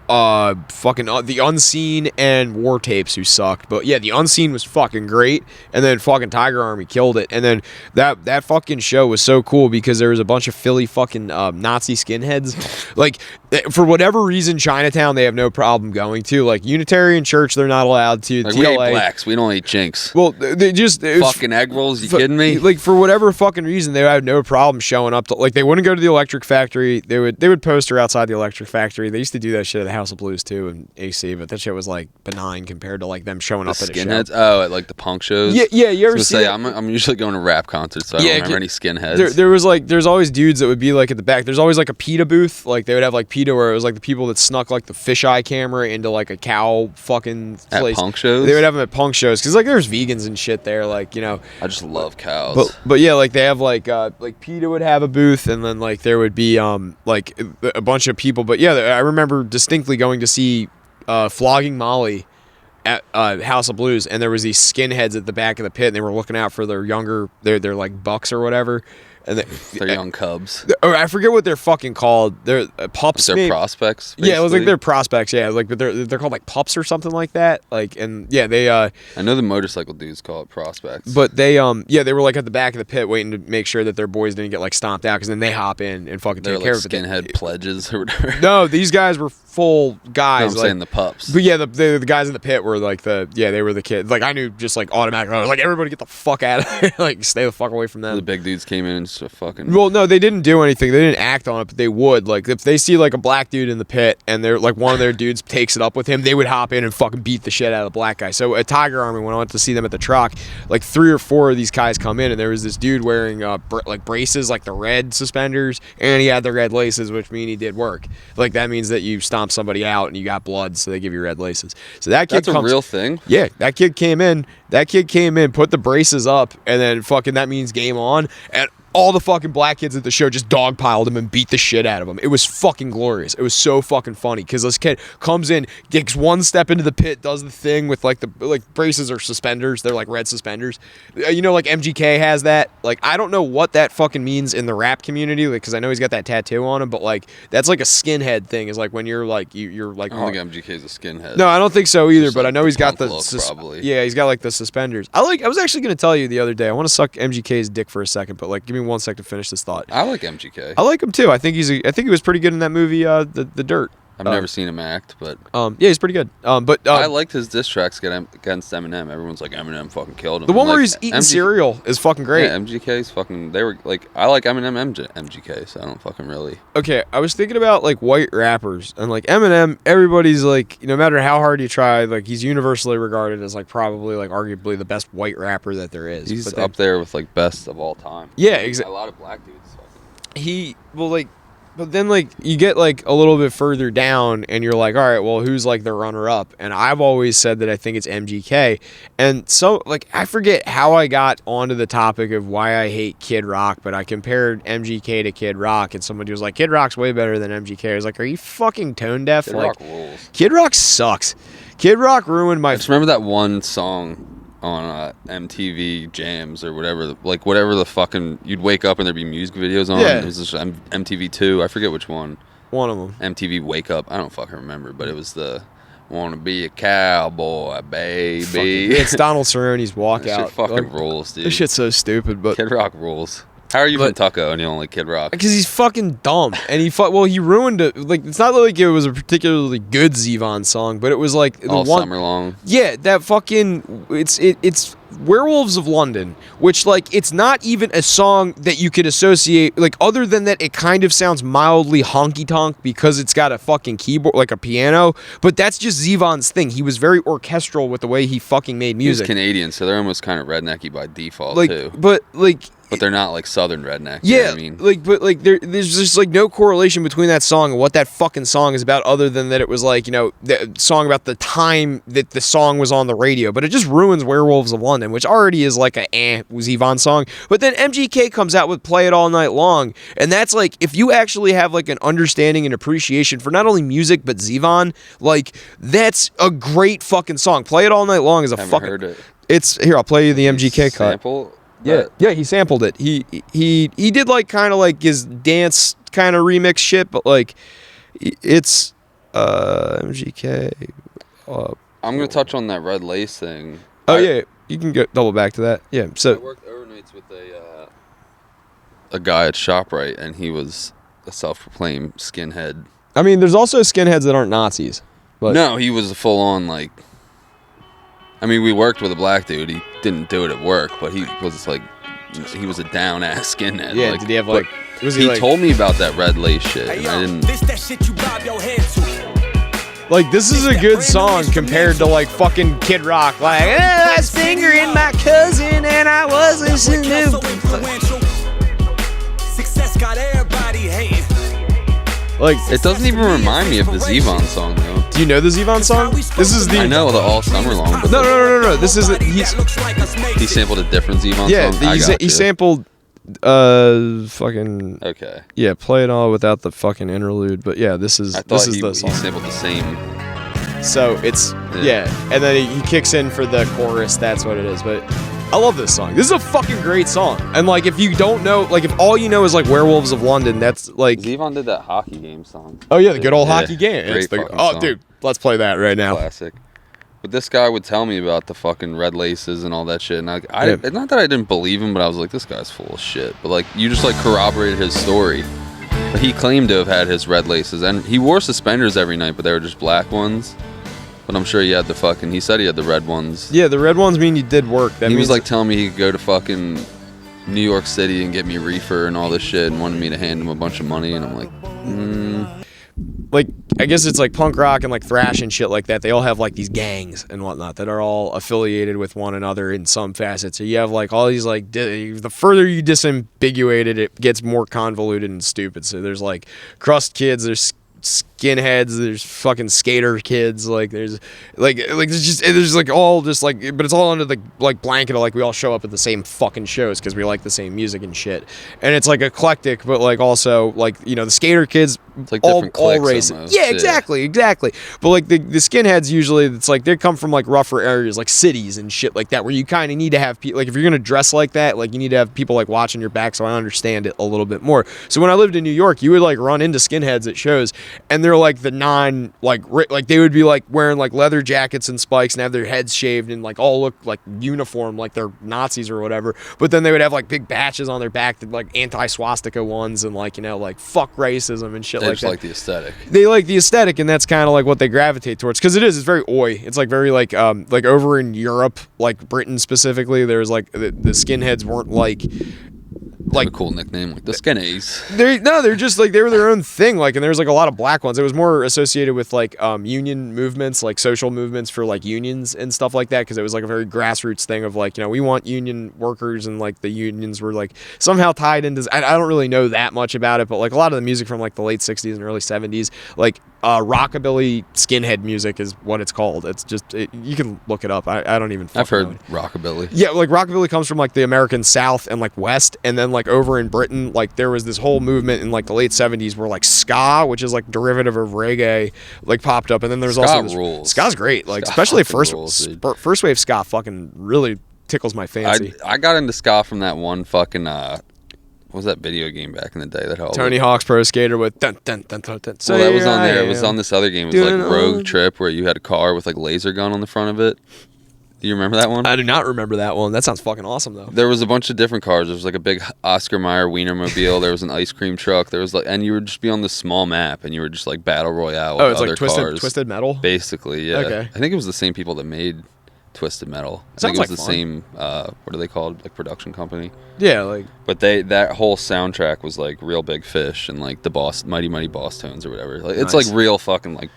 fucking The Unseen and War Tapes, who sucked. But yeah, The Unseen was fucking great, and then fucking Tiger Army killed it. And then that fucking show was so cool because there was a bunch of Philly fucking Nazi skinheads. Like, for whatever reason, Chinatown they have no problem going to. Like, Unitarian Church they're not allowed to. Like, TLA, we ain't blacks. We don't eat chinks. Well, they just fucking egg rolls. You kidding me? Like, for whatever fucking reason, they had no problem showing up. Like, they wouldn't go to the Electric Factory. They would poster outside the Electric Factory. They used to do that shit at the House of Blues too and AC, but that shit was like benign compared to like them showing up at a show. Skinheads? Oh, at like the punk shows. Yeah. You ever see? I'm usually going to rap concerts, so I don't remember any skinheads. There's always dudes that would be like at the back. There's always like a PETA booth. Like they would have like PETA where it was like the people that snuck like the fisheye camera into like a cow fucking place. At punk shows. They would have them at punk shows because like there's vegans and shit there. Like, you know. I just love cows. But yeah, like they have like PETA would have a booth, and then like there would be like a bunch of people. But yeah, I remember distinctly going to see Flogging Molly at House of Blues, and there was these skinheads at the back of the pit, and they were looking out for their younger, they're like bucks or whatever. And they're young cubs. I forget what they're fucking called. They're pups. They're prospects. Basically. Yeah, it was like they're prospects. Yeah, like but they're called like pups or something like that. Like, and yeah, they. I know the motorcycle dudes call it prospects. But they they were like at the back of the pit waiting to make sure that their boys didn't get like stomped out, because then they hop in and fucking take care of it. Skinhead pledges or whatever. No, these guys were full guys. No, I'm saying the pups. But yeah, the guys in the pit were like they were the kids. Like I knew just like automatically, I was like, everybody get the fuck out of there. Like stay the fuck away from them. The big dudes came in and just fucking. Well, no, they didn't do anything. They didn't act on it, but they would. Like, if they see, like, a black dude in the pit and they're, like, one of their dudes takes it up with him, they would hop in and fucking beat the shit out of the black guy. So at Tiger Army, when I went to see them at the truck, like, 3 or 4 of these guys come in, and there was this dude wearing, like, braces, like the red suspenders, and he had the red laces, which mean he did work. Like, that means that you stomp somebody out and you got blood, so they give you red laces. So that kid That's a real thing? Yeah, that kid came in, put the braces up, and then fucking that means game on, and all the fucking black kids at the show just dogpiled him and beat the shit out of him. It was fucking glorious. It was so fucking funny because this kid comes in, takes one step into the pit, does the thing with like the braces or suspenders. They're like red suspenders. You know, like MGK has that. Like, I don't know what that fucking means in the rap community, like, because I know he's got that tattoo on him, but like that's like a skinhead thing. Is like when you're like you're like. I don't think MGK's a skinhead. No, I don't think so either. Just but like I know he's got the probably. Yeah, he's got like the suspenders. I was actually gonna tell you the other day. I want to suck MGK's dick for a second, but like give me 1 second to finish this thought. I like MGK. I like him too. I think he was pretty good in that movie, the Dirt. I've never seen him act, but yeah, he's pretty good. But I liked his diss tracks against Eminem. Everyone's like, Eminem fucking killed him. The one where he's eating cereal is fucking great. Yeah, MGK's fucking. They were like, I like Eminem MGK, so I don't fucking really. Okay, I was thinking about like white rappers and like Eminem. Everybody's like, no matter how hard you try, like he's universally regarded as like probably like arguably the best white rapper that there is. He's up there with like best of all time. Yeah, exactly. A lot of black dudes. But then, like, you get, like, a little bit further down, and you're like, all right, well, who's, like, the runner-up? And I've always said that I think it's MGK. And so, like, I forget how I got onto the topic of why I hate Kid Rock, but I compared MGK to Kid Rock, and somebody was like, Kid Rock's way better than MGK. I was like, are you fucking tone-deaf? Kid Rock rules. Kid Rock sucks. Kid Rock ruined my... I just remember that one song on MTV Jams or whatever, like whatever the fucking, you'd wake up and there'd be music videos on. Yeah. It was just MTV2, I forget which one. One of them. MTV Wake Up, I don't fucking remember, but it was the wanna be a cowboy, baby. It's Donald Cerrone's walkout. That shit fucking rules, dude. This shit's so stupid, but Kid Rock rules. How are you from Tucko and you don't like Kid Rock? Because he's fucking dumb, and he ruined it. Like, it's not like it was a particularly good Zevon song, but it was like the all one summer long. Yeah, that fucking it's Werewolves of London, which like it's not even a song that you could associate, like, other than that it kind of sounds mildly honky tonk because it's got a fucking keyboard, like a piano. But that's just Zevon's thing. He was very orchestral with the way he fucking made music. He's Canadian, so they're almost kind of rednecky by default too. But they're not like Southern redneck. Yeah, you know what I mean? There's just like no correlation between that song and what that fucking song is about, other than that it was like, you know, the song about the time that the song was on the radio. But it just ruins Werewolves of London, which already is like a Zevon song. But then MGK comes out with Play It All Night Long, and that's like, if you actually have like an understanding and appreciation for not only music but Zevon, like that's a great fucking song. Play It All Night Long is a fucking. Heard it. It's here. I'll play you the MGK cut. Sample. Yeah, he sampled it. He did like kind of like his dance kind of remix shit, but like it's MGK. I'm gonna touch on that red lace thing. Yeah, you can go double back to that. Yeah, I so worked overnights with a guy at ShopRite, and he was a self-proclaimed skinhead. I mean, there's also skinheads that aren't Nazis. But No, he was a full-on like. I mean, we worked with a black dude. He didn't do it at work, but he was like, he was a down-ass skinhead. yeah, like, did he have like? Was He like, told me about that red lace shit, and I didn't. This that shit you bob your head to. like this is a good song compared to like fucking Kid Rock. Like I was fingering my cousin and I was listening So to. influential. Success got everybody hating. Like, It doesn't even remind me of the Zevon song, though. do you know the Zevon song? This is the. I know the All Summer Long, but No. This is he sampled a different Zevon yeah. song. I got He you. sampled. Fucking. Okay. Yeah, play it all without the fucking interlude. But yeah, this is I thought the he song. sampled the same. So it's yeah, and then he kicks in for the chorus. That's what it is. But I love this song. This is a fucking great song. And like, if you don't know, like, if all you know is like Werewolves of London, that's like, Zevon did that hockey game song. oh yeah, the good old Yeah, hockey game. great It's the, fucking oh, song. dude, let's play that right now. Classic. But this guy would tell me about the fucking red laces and all that shit, and I Yeah. not that I didn't believe him, but I was like, this guy's full of shit. But like, you just like corroborated his story. But he claimed to have had his red laces, and he wore suspenders every night, but they were just black ones. But I'm sure he had he said he had the red ones. Yeah, the red ones mean you did work. That He means was like telling me he could go to fucking New York City and get me reefer and all this shit, and wanted me to hand him a bunch of money, and I'm like, like, I guess it's like punk rock and like thrash and shit like that. They all have like these gangs and whatnot that are all affiliated with one another in some facet. So you have like all these like the further you disambiguate it, it gets more convoluted and stupid. So there's like crust kids, there's skinheads, there's fucking skater kids, like there's there's like all just like, but it's all under the like blanket of like we all show up at the same fucking shows because we like the same music and shit, and it's like eclectic, but like also like, you know, the skater kids, it's like all different cliques races. almost. Yeah, exactly. But like the skinheads usually, it's like they come from like rougher areas, like cities and shit like that, where you kind of need to have people, like if you're gonna dress like that, like you need to have people like watching your back. So I understand it a little bit more. So when I lived in New York, you would like run into skinheads at shows, and they're like the like they would be like wearing like leather jackets and spikes and have their heads shaved and like all look like uniform, like they're Nazis or whatever. But then they would have like big patches on their back, that like anti-swastika ones, and like, you know, like fuck racism and shit They like just that. like the aesthetic. They like the aesthetic, and that's kind of like what they gravitate towards, because it's very oi. It's like very like over in Europe, like Britain specifically, there's like the skinheads weren't like Like a cool nickname, like the Skinnies. they're just like, they were their own thing, like, and there was like a lot of black ones. It was more associated with like union movements, like social movements for like unions and stuff like that, because it was like a very grassroots thing of like, you know, we want union workers, and like the unions were like somehow tied into, I don't really know that much about it, but like a lot of the music from like the late 60s and early 70s, like rockabilly skinhead music is what it's called. It's just you can look it up. I don't even I've heard know. rockabilly. Yeah, like rockabilly comes from like the American South and like West, and then like over in Britain, like there was this whole movement in like the late 70s where like ska, which is like derivative of reggae, like popped up, and then there's Ska also this, rules. Ska's great, like Ska especially fucking rules, dude. first wave ska fucking really tickles my fancy. I got into ska from that one fucking what was that video game back in the day that had all Tony Hawk's Pro Skater with dun dun dun dun dun. Well, that was on there. I It was am on this other game. It was doing like Rogue all- Trip, where you had a car with like laser gun on the front of it. Do you remember that one? I do not remember that one. That sounds fucking awesome though. There was a bunch of different cars. There was like a big Oscar Mayer Wienermobile. There was an ice cream truck. There was like, and you would just be on this small map, and you were just like battle royale with Oh, it's other like cars. twisted metal. Basically, yeah. Okay. I think it was the same people that made Twisted Metal. I Sounds think it was like the fun. same. What are they called? Like production company. Yeah, like But that whole soundtrack was like Real Big Fish and like the Mighty Mighty Boss Tones or whatever. Like it's Nice. like real fucking like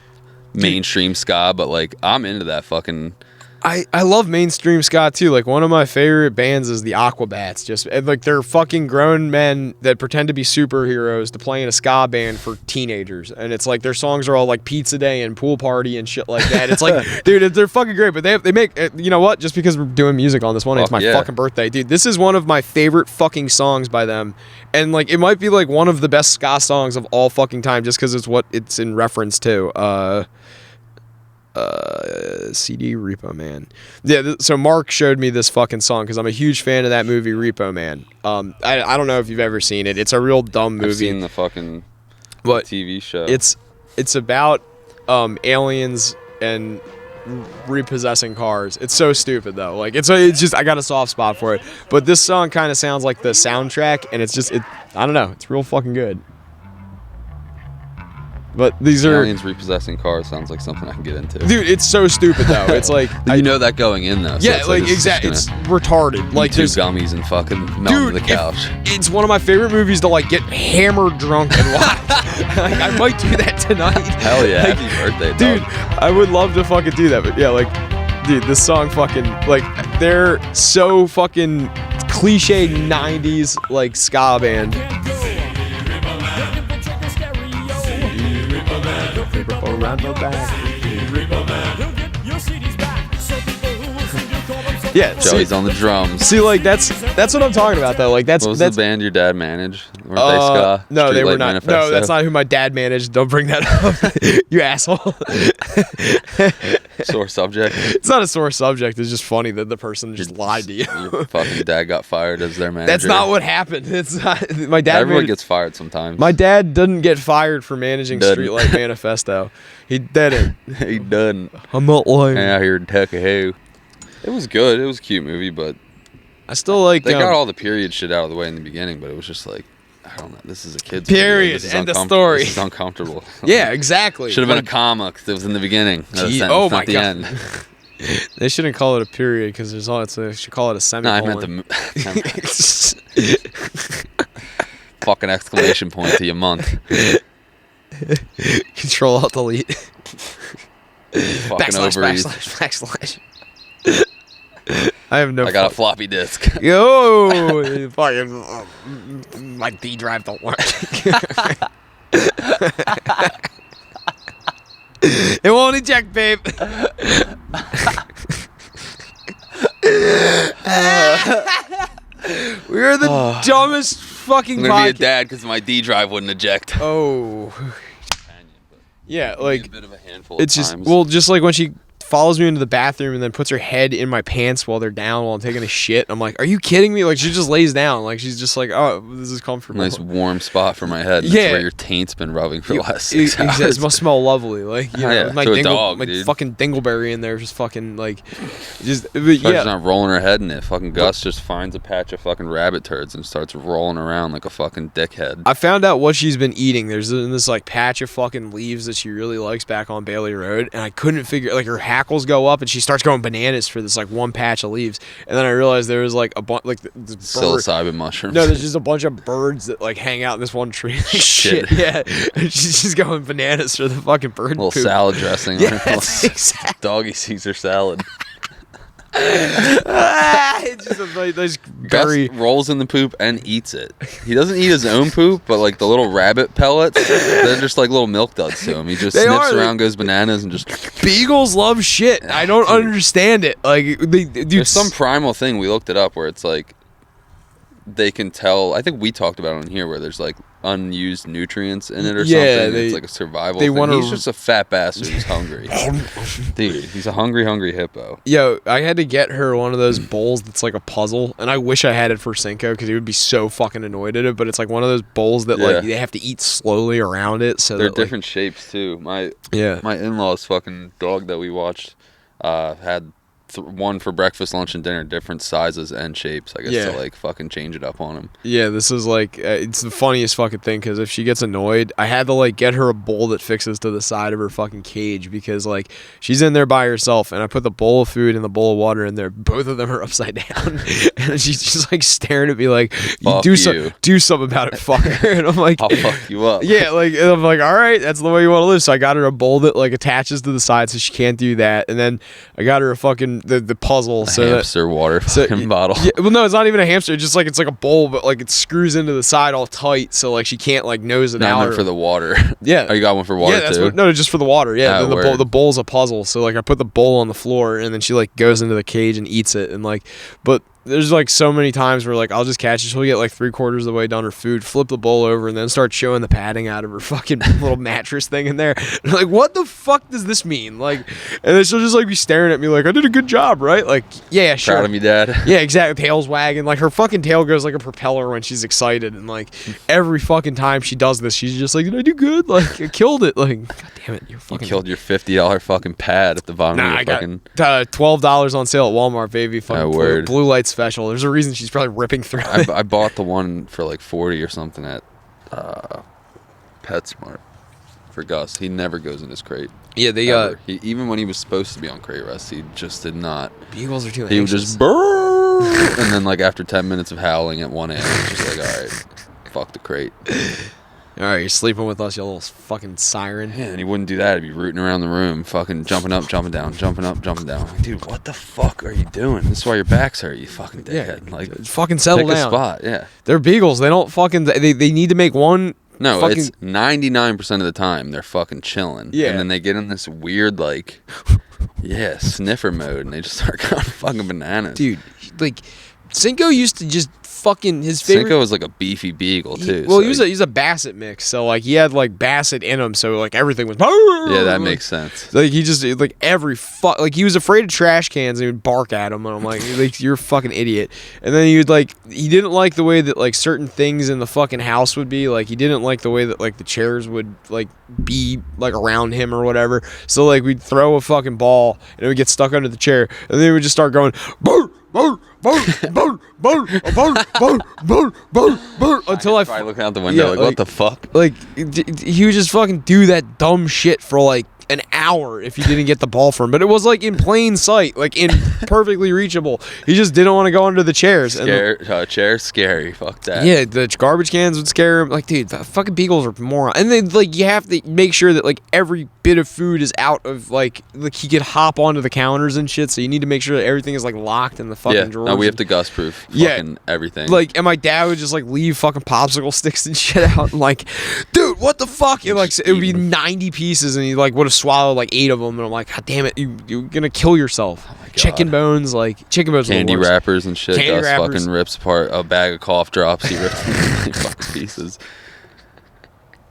mainstream ska, but like I'm into that fucking. I love mainstream ska too. Like one of my favorite bands is the Aquabats. Just and, like they're fucking grown men that pretend to be superheroes to play in a ska band for teenagers, and it's like their songs are all like Pizza Day and Pool Party and shit like that. It's like, dude, they're fucking great. But they make you know what? Just because we're doing music on this one, it's Fuck my yeah. fucking birthday, dude. This is one of my favorite fucking songs by them, and like it might be like one of the best ska songs of all fucking time, just because it's what it's in reference to. CD Repo Man. Yeah, so Mark showed me this fucking song because I'm a huge fan of that movie Repo Man. I don't know if you've ever seen it. It's a real dumb movie. I've seen the fucking but TV show. it's about aliens and repossessing cars. It's so stupid though. Like it's just I got a soft spot for it. But this song kind of sounds like the soundtrack, and it's just I don't know. It's real fucking good. But these are Aliens repossessing cars sounds like something I can get into. dude. It's so stupid though. It's like You know that going in though. So yeah, it's like it's just exactly. gonna It's retarded. Like eat two there's gummies and fucking melt into the couch. It's one of my favorite movies to like get hammered drunk and watch. Like, I might do that tonight. Hell yeah. Like, Happy birthday, dude. dog. I would love to fucking do that, but yeah, like, dude, this song fucking like they're so fucking cliche '90s like ska band. Yeah, Joey's on the drums. see, like that's what I'm talking about though. Like that's What was that's the band your dad managed? Weren't they ska? no, they were Streetlight not. Manifesto? No, that's not who my dad managed. Don't bring that up, you asshole. Sore subject. It's not a sore subject. It's just funny that the person just lied to you. Your fucking dad got fired as their manager. That's not what happened. It's not. My dad. Everyone gets fired sometimes. My dad didn't get fired for managing Doesn't. Streetlight Manifesto. He didn't. He done. I'm not lying. Out here in Tuckahoe. It was good. It was a cute movie, but I still like. they got all the period shit out of the way in the beginning. But it was just like, I don't know. This is a kid's Period. movie. This is End of uncom- story. This is uncomfortable. Yeah, exactly. Should have been Like, a comma because it was in the beginning. of the Gee, sentence, oh not my the God. end. They shouldn't call it a period because there's all. They should call it a No, I semicolon. meant the fucking exclamation point to your month. Control Alt Delete. Fucking overeat. Backslash. I have no. I got a floppy disk. Yo, fucking my D drive don't work. It won't eject, babe. We're the dumbest fucking I'm gonna be a podcast. dad because my D drive wouldn't eject. Oh, yeah, Be a like bit of a handful. it's of just times. well, just like when she follows me into the bathroom and then puts her head in my pants while they're down while I'm taking a shit. I'm like, are you kidding me? Like she just lays down, like she's just like, oh, this is comfortable. Nice warm spot for my head. That's Yeah. where your taint's been rubbing for the last It 6 hours. It must smell lovely, like you know, Yeah, with my to a dog, my dude. fucking dingleberry in there, just fucking like, just but She's yeah. not rolling her head in it. Fucking Gus just finds a patch of fucking rabbit turds and starts rolling around like a fucking dickhead. I found out what she's been eating. There's this like patch of fucking leaves that she really likes back on Bailey Road, and I couldn't figure like her hackles go up and she starts going bananas for this like one patch of leaves, and then I realized there was like a bunch like this bird. Psilocybin mushrooms. No, there's just a bunch of birds that like hang out in this one tree. Like, Shit. yeah. And she's just going bananas for the fucking bird little poop. salad dressing. Yeah, on her. that's exactly. Doggy Caesar salad. It's just a nice berry. Gus rolls in the poop and eats it. He doesn't eat his own poop, but like the little rabbit pellets, they're just like little milk duds to him. He just They sniffs are, around, goes bananas, and just. Beagles love shit. I don't understand it. Like, dude, There's some primal thing, we looked it up, where it's like they can tell. I think we talked about it on here, where there's like unused nutrients in it or Yeah, something. they- It's like a survival they thing. wanna- He's just a fat bastard who's hungry. Dude, he's a hungry hippo. Yo, I had to get her one of those bowls that's like a puzzle, and I wish I had it for Cinco because he would be so fucking annoyed at it. But it's like one of those bowls that Yeah. like they have to eat slowly around it. So They're that, like, different shapes too. My yeah. in-laws fucking dog that we watched had one for breakfast, lunch, and dinner, different sizes and shapes. I guess Yeah. to like fucking change it up on him. Yeah, this is like it's the funniest fucking thing because if she gets annoyed, I had to like get her a bowl that fixes to the side of her fucking cage because like she's in there by herself, and I put the bowl of food and the bowl of water in there. Both of them are upside down, and she's just like staring at me like, Fuck do you. do something about it, fucker. And I'm like, I'll fuck you up. yeah, like and I'm like, all right, that's the way you want to live. So I got her a bowl that like attaches to the side so she can't do that, and then I got her a fucking the puzzle. A So that, hamster water so fucking bottle. yeah, well, no, it's not even a hamster. It's just like it's like a bowl, but like it screws into the side all tight, so like she can't like nose it No, I out. meant or- for the water. yeah, Oh, you got one for water yeah, that's too? what, no, just for the water. Yeah, Oh, then word. the bowl's a puzzle. So like I put the bowl on the floor, and then she like goes into the cage and eats it, and like, but there's like so many times where like I'll just catch her. She'll get like 3/4 of the way done her food, flip the bowl over, and then start showing the padding out of her fucking little mattress thing in there. And I'm like, what the fuck does this mean? Like, and then she'll just like be staring at me like, I did a good job, right? Like, yeah, sure. Proud of me, Dad. Yeah, exactly. Tail's wagging. Like her fucking tail goes like a propeller when she's excited, and like every fucking time she does this, she's just like, did I do good? Like I killed it. Like, god damn it, You killed your $50 fucking pad at the bottom of your fucking. Got $12 on sale at Walmart, baby. Fucking word. blue light special. There's a reason she's probably ripping through it. I bought the one for like 40 or something at PetSmart for Gus. He never goes in his crate. Yeah, they he, even when he was supposed to be on crate rest, he just did not. Beagles are too He would anxious. just burr, and then like after 10 minutes of howling at 1 a.m., it's just like, all right, fuck the crate. All right, you're sleeping with us, you little fucking siren. Yeah, and he wouldn't do that. He'd be rooting around the room, fucking jumping up, jumping down, jumping up, jumping down. Like, dude, what the fuck are you doing? This is why your back's hurt, you fucking dickhead. Like, fucking settle pick down. a spot, yeah. They're beagles. They don't fucking. They need to make one. No, fucking, it's 99% of the time they're fucking chilling. Yeah. And then they get in this weird, like, yeah, sniffer mode, and they just start going fucking bananas. dude. Like, Cinco used to just fucking his favorite. Cinco was like a beefy beagle, too. Well, so he's a Basset mix, so like he had like Basset in him, so like everything was. yeah, that makes sense. Like he just like every fuck like he was afraid of trash cans and he would bark at them, and I'm like you're a fucking idiot. And then he didn't like the way that like certain things in the fucking house would be. Like he didn't like the way that like the chairs would like be like around him or whatever. So like we'd throw a fucking ball and it would get stuck under the chair, and then he would just start going burr, burr, burr, burr, burr, burr, burr, burr, burr, burr, until I Probably looking out the window like, what the fuck? like he would just fucking do that dumb shit for like an hour if you didn't get the ball from him. But it was like in plain sight, like in perfectly reachable. He just didn't want to go under the chairs. Chair's scary. Fuck that. Yeah, the garbage cans would scare him. Like, dude, the fucking beagles are moron. And then like you have to make sure that like every bit of food is out of like he could hop onto the counters and shit. So you need to make sure that everything is like locked in the fucking drawers. No, we have to Gus proof. Yeah. Fucking everything. Like, and my dad would just like leave fucking popsicle sticks and shit out, and like, dude, what the fuck? And like, it would be 90 pieces, and he like would have swallowed like 8 of them, and I'm like, god damn it, you're gonna kill yourself. Oh my God. Chicken bones are candy the worst. wrappers and shit. Candy Gus wrappers. fucking rips apart a bag of cough drops. He rips them into fucking pieces.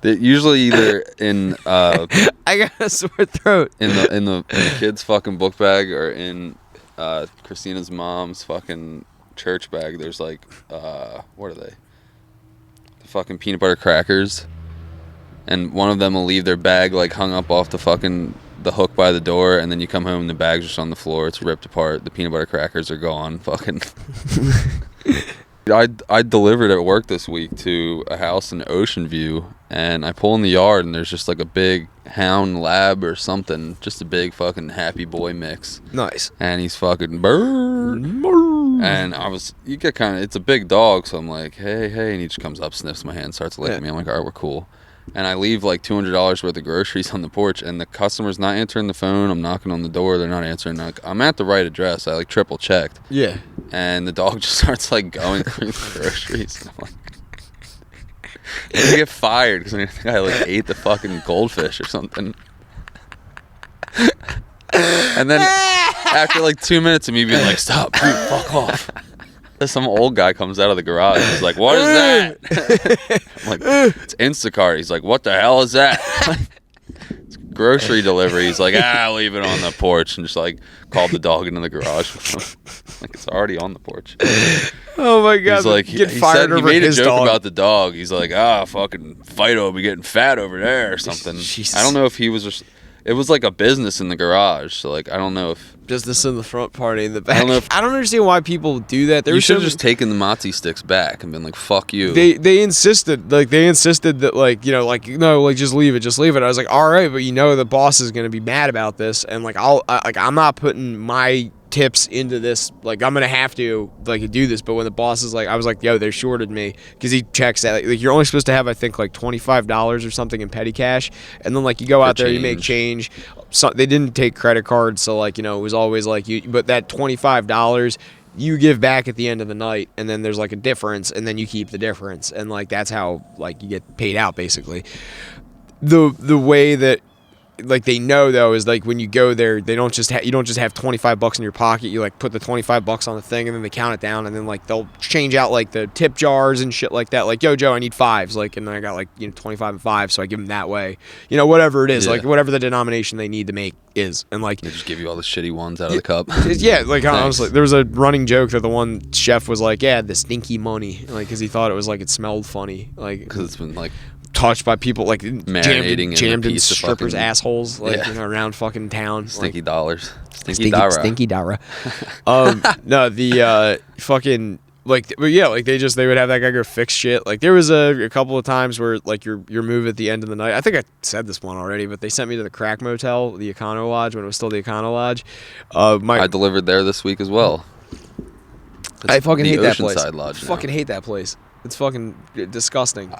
They're usually either in I got a sore throat. in the kids' fucking book bag or in Christina's mom's fucking church bag. There's like what are they? The fucking peanut butter crackers, and one of them will leave their bag like hung up off the hook by the door, and then you come home and the bag's just on the floor. It's ripped apart. The peanut butter crackers are gone. Fucking. I delivered at work this week to a house in Ocean View, and I pull in the yard and there's just like a big hound lab or something, just a big fucking happy boy mix. Nice. And he's fucking burr. And you get kind of, it's a big dog, so I'm like, hey, and he just comes up, sniffs my hand, starts licking me. I'm like, all right, we're cool. And I leave like $200 worth of groceries on the porch, and the customer's not answering the phone. I'm knocking on the door, they're not answering. I'm at the right address. I like triple checked. Yeah. And the dog just starts like going through the groceries. And I'm like, I get fired because I think I like ate the fucking goldfish or something. And then after like 2 minutes of me being like, stop, dude, fuck off. Some old guy comes out of the garage. He's like, what is that? I'm like, it's Instacart. He's like, what the hell is that? It's grocery delivery. He's like, leave it on the porch, and just like called the dog into the garage. Like, it's already on the porch. Oh my god. He's like, get he fired said he over made a his joke dog. about the dog. He's like, fucking Fido will be getting fat over there or something. Jesus. I don't know if he was just, it was like a business in the garage. So like, I don't know if Business in the front, party in the back. I don't know if- I don't understand why people do that. you should have just taken the Mozzie sticks back and been like, fuck you. They insisted that like, you know, like, no, like just leave it. I was like, all right, but you know the boss is gonna be mad about this, and like I'm not putting my tips into this. Like I'm gonna have to like do this. But when the boss is like, I was like, yo, they shorted me, because he checks that like you're only supposed to have I think like $25 or something in petty cash, and then like you go out there, you make change. So they didn't take credit cards, so like, you know, it was always like but that $25 you give back at the end of the night, and then there's like a difference, and then you keep the difference, and like that's how like you get paid out basically. The way that like they know though is like when you go there, they don't just you don't just have $25 in your pocket. You like put the $25 on the thing and then they count it down and then like they'll change out like the tip jars and shit like that. Like, yo, Joe, I need 5s. Like, and then I got like 25 and 5, so I give them that way. Whatever it is, like whatever the denomination they need to make is, and like they just give you all the shitty ones out of the cup. Yeah, like honestly, there was a running joke that the one chef was like, yeah, the stinky money, like because he thought it was like it smelled funny, like because it's been like touched by people like marinating jammed in strippers' strippers' assholes, like around fucking town. Stinky like, dollars, stinky dara. No, the fucking like, but yeah, like they would have that guy go fix shit. Like there was a couple of times where like your move at the end of the night. I think I said this one already, but they sent me to the Crack Motel, the Econo Lodge, when it was still the Econo Lodge. I delivered there this week as well. I fucking hate that place. Lodge now. Fucking hate that place. It's fucking disgusting.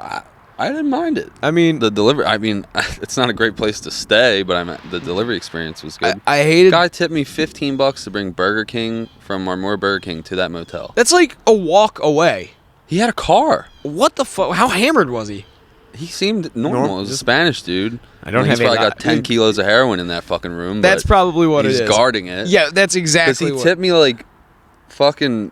I didn't mind it. I mean, the delivery. I mean, it's not a great place to stay, but the delivery experience was good. I hated. Guy tipped me $15 to bring Burger King from Marmora Burger King to that motel. That's like a walk away. He had a car. What the fuck? How hammered was he? He seemed normal. He was a Spanish dude. I don't have. He's probably got 10 kilos of heroin in that fucking room. That's probably what it is. He's guarding it. Yeah, that's exactly. Because he tipped me like fucking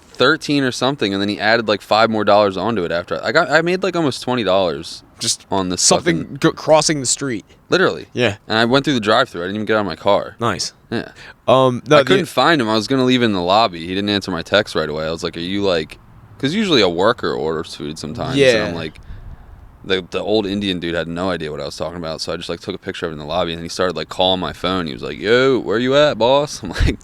13 or something, and then he added like $5 more onto it after. I made like almost $20 just on this something crossing the street. Literally. Yeah. And I went through the drive-thru. I didn't even get out of my car. Nice. Yeah. No, I couldn't find him. I was gonna leave in the lobby. He didn't answer my text right away. I was like, "Are you like?" Because usually a worker orders food sometimes. Yeah. And I'm like, the old Indian dude had no idea what I was talking about, so I just like took a picture of it in the lobby, and then he started like calling my phone. He was like, "Yo, where you at, boss?" I'm like,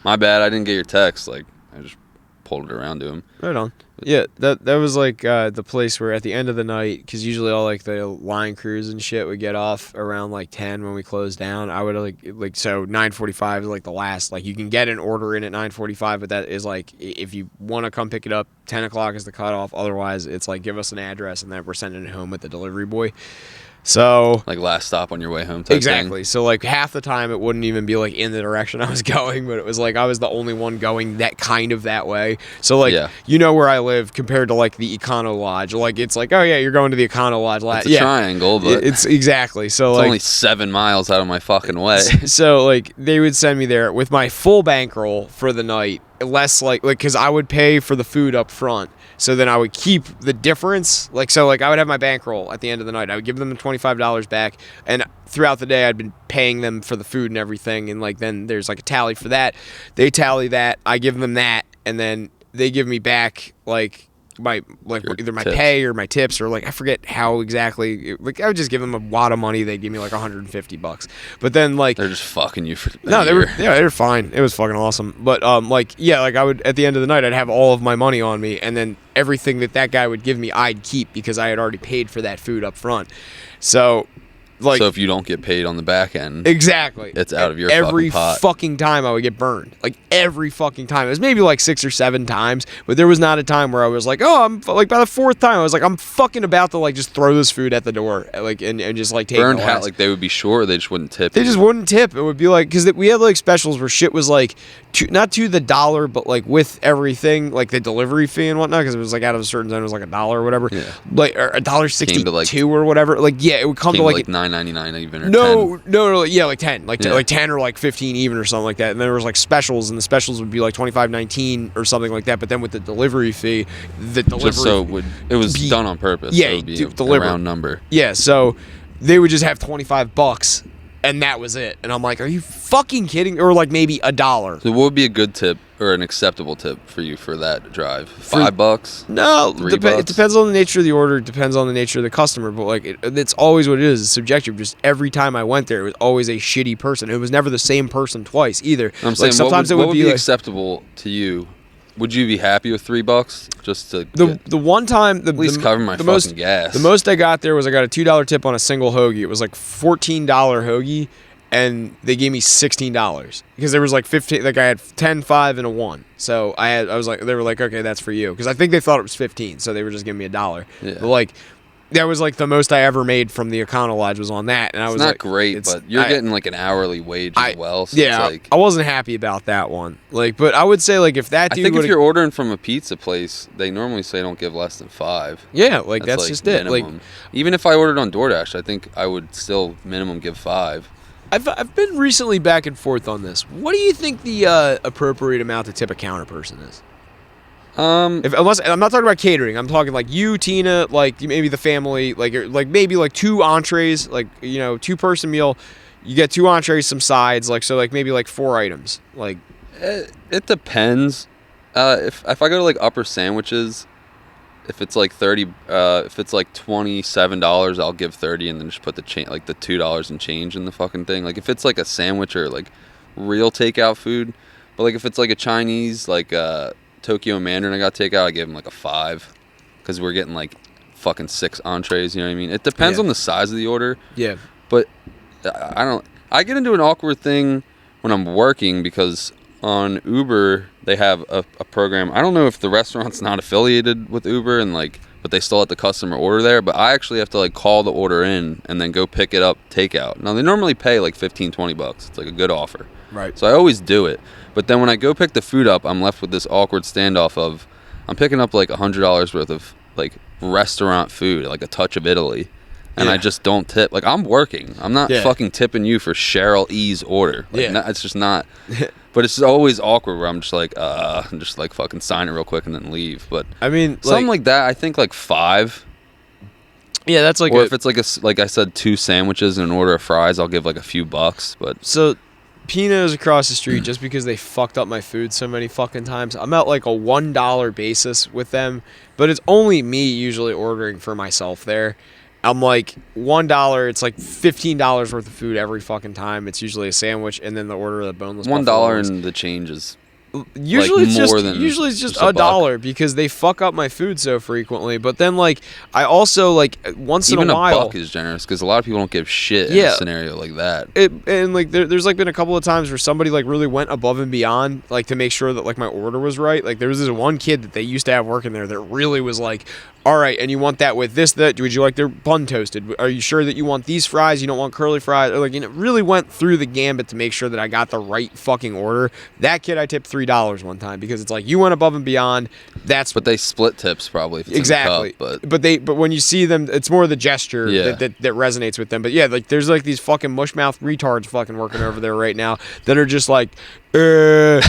my bad. I didn't get your text." Like, I just pulled it around to him. Right on. Yeah, that was like the place where at the end of the night, because usually all like the line crews and shit would get off around like 10 when we closed down. I would like so 9:45 is like the last, like you can get an order in at 9:45, but that is like if you want to come pick it up, 10 o'clock is the cutoff. Otherwise, it's like give us an address and then we're sending it home with the delivery boy. So like last stop on your way home type exactly thing. So like half the time it wouldn't even be like in the direction I was going, but it was like I was the only one going that way. So like where I live compared to like the Econo Lodge, like it's like, oh yeah, you're going to the Econo Lodge. It's a triangle, but it's exactly. So it's like only 7 miles out of my fucking way. So like they would send me there with my full bankroll for the night, less like because I would pay for the food up front. So then I would keep the difference. Like, so like I would have my bankroll at the end of the night. I would give them the $25 back. And throughout the day, I'd been paying them for the food and everything. And like, then there's like a tally for that. They tally that. I give them that. And then they give me back like either my tips. pay or my tips or like I forget how exactly. Like I would just give them a wad of money. They'd give me like $150. But then like they're just fucking you for they were fine. It was fucking awesome. But like I would at the end of the night I'd have all of my money on me, and then everything that guy would give me I'd keep because I had already paid for that food up front. So if you don't get paid on the back end, exactly, it's out of your every fucking pot. Fucking time I would get burned. Like every fucking time. It was maybe like 6 or 7 times, but there was not a time where I was like, oh, I'm like by the 4th time I was like, I'm fucking about to like just throw this food at the door, like and just like take burned. How like they would be sure they just wouldn't tip. They just wouldn't tip. It would be like because we had like specials where shit was like not to the dollar, but like with everything, like the delivery fee and whatnot, because it was like out of a certain zone, it was like $1 or whatever, like or $1.62 or whatever. Like it would come to like $9.99 even. Or no, 10. no, yeah, like 10, like 10 or like 15 even or something like that. And then there was like specials, and the specials would be like $25.19 or something like that. But then with the delivery fee, just so it was done on purpose. Yeah, so it would be a round number. Yeah, so they would just have $25. And that was it. And I'm like, are you fucking kidding? Or like maybe $1. So what would be a good tip or an acceptable tip for you for that drive? $5? No, $3? It depends on the nature of the order. It depends on the nature of the customer. But like, it's always what it is. It's subjective. Just every time I went there, it was always a shitty person. It was never the same person twice either. I'm saying, sometimes what would be acceptable to you? Would you be happy with $3 just to the one time at least cover my fucking gas? The most I got there was I got a $2 tip on a single hoagie. It was like $14 hoagie, and they gave me $16 because there was like 15. Like I had 10, 5, and a 1. So I was like, they were like, okay, that's for you, because I think they thought it was 15, so they were just giving me $1. Yeah. But like that was like the most I ever made from the Econo Lodge was on that, and I It's was not like, great, but you're getting like an hourly wage as well. So yeah, it's like, I wasn't happy about that one. Like, but I would say like if that I dude think if would've- you're ordering from a pizza place, they normally say don't give less than 5. yeah, like that's like just it. minimum. Like even if I ordered on DoorDash, I think I would still minimum give 5. I've been recently back and forth on this. What do you think the appropriate amount to tip a counter person is? Unless I'm not talking about catering, I'm talking like you, Tina, like maybe the family, like maybe like 2 entrees, like 2-person meal. You get 2 entrees, some sides, like so, like maybe like 4 items. Like It depends. If I go to like upper sandwiches, if it's like 30, if it's like $27, I'll give 30 and then just put the like the $2 and change in the fucking thing. Like if it's like a sandwich or like real takeout food, but like if it's like a Chinese like Tokyo Mandarin I got takeout, I give them like a 5 because we're getting like fucking 6 entrees. You know what I mean? It depends on the size of the order. yeah, But I get into an awkward thing when I'm working because on Uber they have a program. I don't know if the restaurant's not affiliated with Uber and like, but they still let the customer order there. But I actually have to like call the order in and then go pick it up takeout. Now they normally pay like $15-20. It's like a good offer. right. So I always do it. But then when I go pick the food up, I'm left with this awkward standoff of I'm picking up like $100 worth of like restaurant food, like a touch of Italy. And Yeah. I just don't tip. Like, I'm working. I'm not fucking tipping you for Cheryl E's order. Like, it's just not. But it's always awkward where I'm just like, and just like fucking sign it real quick and then leave. But I mean, something like that, I think like 5. yeah, that's like Or if it's like like I said, 2 sandwiches and an order of fries, I'll give like a few bucks. But so. Pino's across the street, just because they fucked up my food so many fucking times. I'm at like a $1 basis with them, but it's only me usually ordering for myself there. I'm like $1. It's like $15 worth of food every fucking time. It's usually a sandwich and then the order of the boneless. $1 and the change is Usually like it's just $1 because they fuck up my food so frequently. But then like I also like once even in a while, $1 is generous because a lot of people don't give shit in a scenario like that. And like there's like been a couple of times where somebody like really went above and beyond like to make sure that like my order was right. Like there was this one kid that they used to have working there that really was like, all right, and you want that with this, that, would you like their bun toasted? Are you sure that you want these fries? You don't want curly fries? Or like, it really went through the gambit to make sure that I got the right fucking order. That kid I tipped $3 one time because it's like, you went above and beyond. But they split tips probably if it's exactly. in the cup, but when you see them, it's more the gesture that resonates with them. But yeah, like there's like these fucking mushmouth retards fucking working over there right now that are just like, buffalo,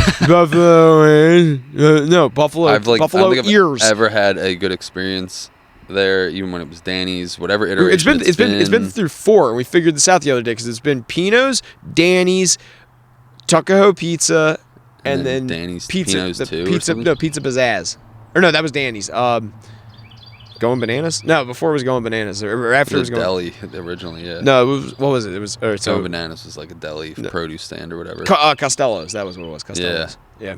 no, buffalo. I don't think ears. I've ever had a good experience there, even when it was Danny's, whatever iteration it's been through 4, and we figured this out the other day because it's been Pino's, Danny's, Tuckahoe Pizza, and then Danny's, Pizza, Pino's too, Pizza Pizzazz, or no, that was Danny's. Going Bananas? No, before it was Going Bananas, or after it was Going deli originally. Yeah. No, it was, what was it? It was Going Bananas was like a deli produce stand or whatever. Costello's. That was what it was. Costello's. Yeah.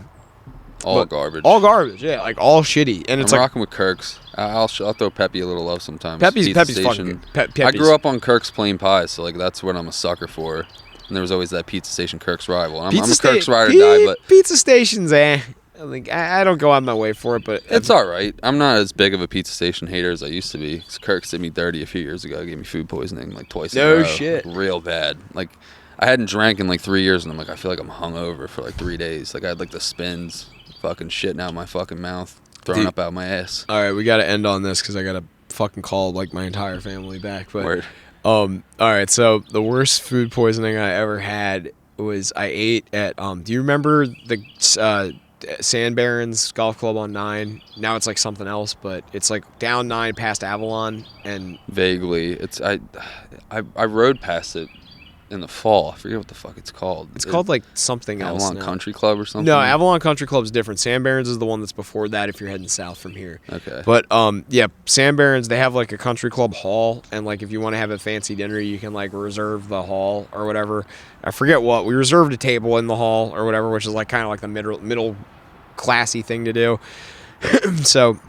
All garbage. All garbage. Yeah, like all shitty. And it's I'm like rocking with Kirk's. I'll throw Peppy a little love sometimes. Peppy's Pizza fucking Station. good. I grew up on Kirk's plain pies, so like that's what I'm a sucker for. And there was always that Pizza Station Kirk's rival. I'm a Kirk's ride or die, but Pizza Station's like I don't go on my way for it, but it's all right. I'm not as big of a Pizza Station hater as I used to be. Kirk's did me dirty a few years ago. Gave me food poisoning like twice in a row. No shit. Like, real bad. Like I hadn't drank in like 3 years, and I'm like I feel like I'm hungover for like 3 days. Like I had like the spins, fucking shitting out my fucking mouth, throwing up out my ass. All right, we got to end on this because I got to fucking call like my entire family back. But Word. all right, so the worst food poisoning I ever had was I ate at do you remember the Sand Barons Golf Club on 9? Now it's like something else, but it's like down 9 past Avalon and Vaguely, it's I rode past it in the fall. I forget what the fuck it's called. It's called like something else. Avalon now. Country Club or something. No, Avalon Country Club is different. Sand Barons is the one that's before that if you're heading south from here. Okay. But yeah, Sand Barons, they have like a country club hall, and like if you want to have a fancy dinner, you can like reserve the hall or whatever. I forget what. We reserved a table in the hall or whatever, which is like kind of like the middle classy thing to do. So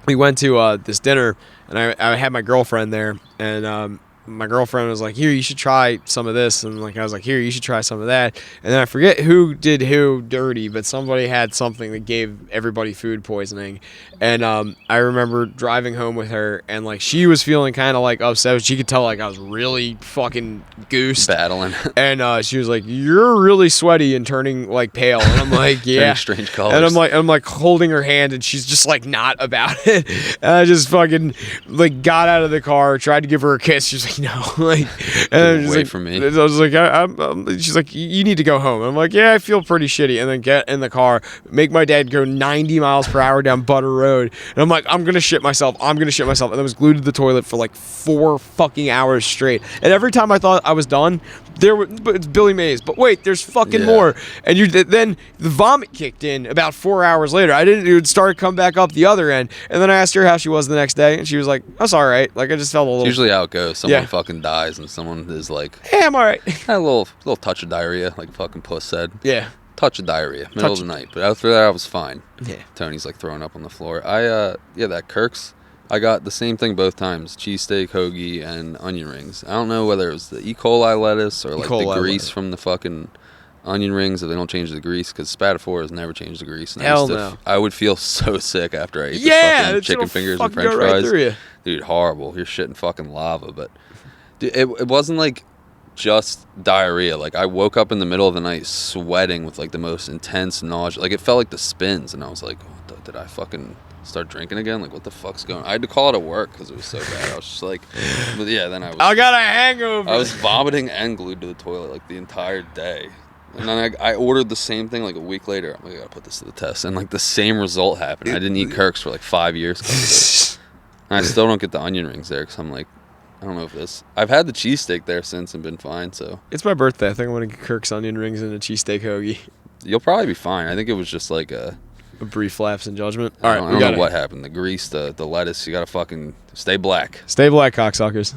we went to this dinner, and I had my girlfriend there, and my girlfriend was like, here, you should try some of this. And like I was like, here, you should try some of that. And then I forget who did who dirty, but somebody had something that gave everybody food poisoning. And I remember driving home with her, and like she was feeling kind of like upset. She could tell like I was really fucking goosed. Battling. And she was like, you're really sweaty and turning like pale. And I'm like, yeah. Strange colors. And I'm like holding her hand, and she's just like not about it. And I just fucking like got out of the car, tried to give her a kiss. She's like, no, like, and I was just Wait like, for me. I was like, she's like, you need to go home. I'm like, yeah, I feel pretty shitty. And then get in the car, make my dad go 90 miles per hour down Butter Road. And I'm like, I'm gonna shit myself. And I was glued to the toilet for like 4 fucking hours straight. And every time I thought I was done, but it's Billy Mays. But wait, there's fucking more. And then the vomit kicked in about 4 hours later. It would start to come back up the other end. And then I asked her how she was the next day, and she was like, that's all right. Like I just felt a little. It's usually how it goes. Someone fucking dies, and someone is like, hey, I'm all right. had a little touch of diarrhea, like fucking Puss said. Yeah. Touch of diarrhea, middle of the night. But after that, I was fine. Yeah. Tony's like throwing up on the floor. That Kirk's. I got the same thing both times: cheesesteak, hoagie, and onion rings. I don't know whether it was the E. coli lettuce or like the grease from the fucking onion rings, if they don't change the grease, because Spatafora has never changed the grease. And Hell no. I would feel so sick after I ate the fucking chicken fingers and french fries. Right, dude, horrible. You're shitting fucking lava. But dude, it wasn't like just diarrhea. Like I woke up in the middle of the night sweating with like the most intense nausea. Like it felt like the spins, and I was like, did I fucking start drinking again? Like what the fuck's going on? I had to call it at work because it was so bad. I was just like, but yeah, then I got a hangover. I was vomiting and glued to the toilet like the entire day. And then I ordered the same thing like a week later. I'm like, I gotta put this to the test, and like the same result happened. I didn't eat Kirk's for like 5 years 'cause of this. And I still don't get the onion rings there because I'm like, I don't know if this. I've had the cheesesteak there since and been fine. So it's my birthday. I think I'm gonna get Kirk's onion rings and a cheesesteak hoagie. You'll probably be fine. I think it was just like a brief lapse in judgment. All right, I don't know what happened. The grease, the lettuce. You gotta fucking stay black. Stay black, cocksuckers.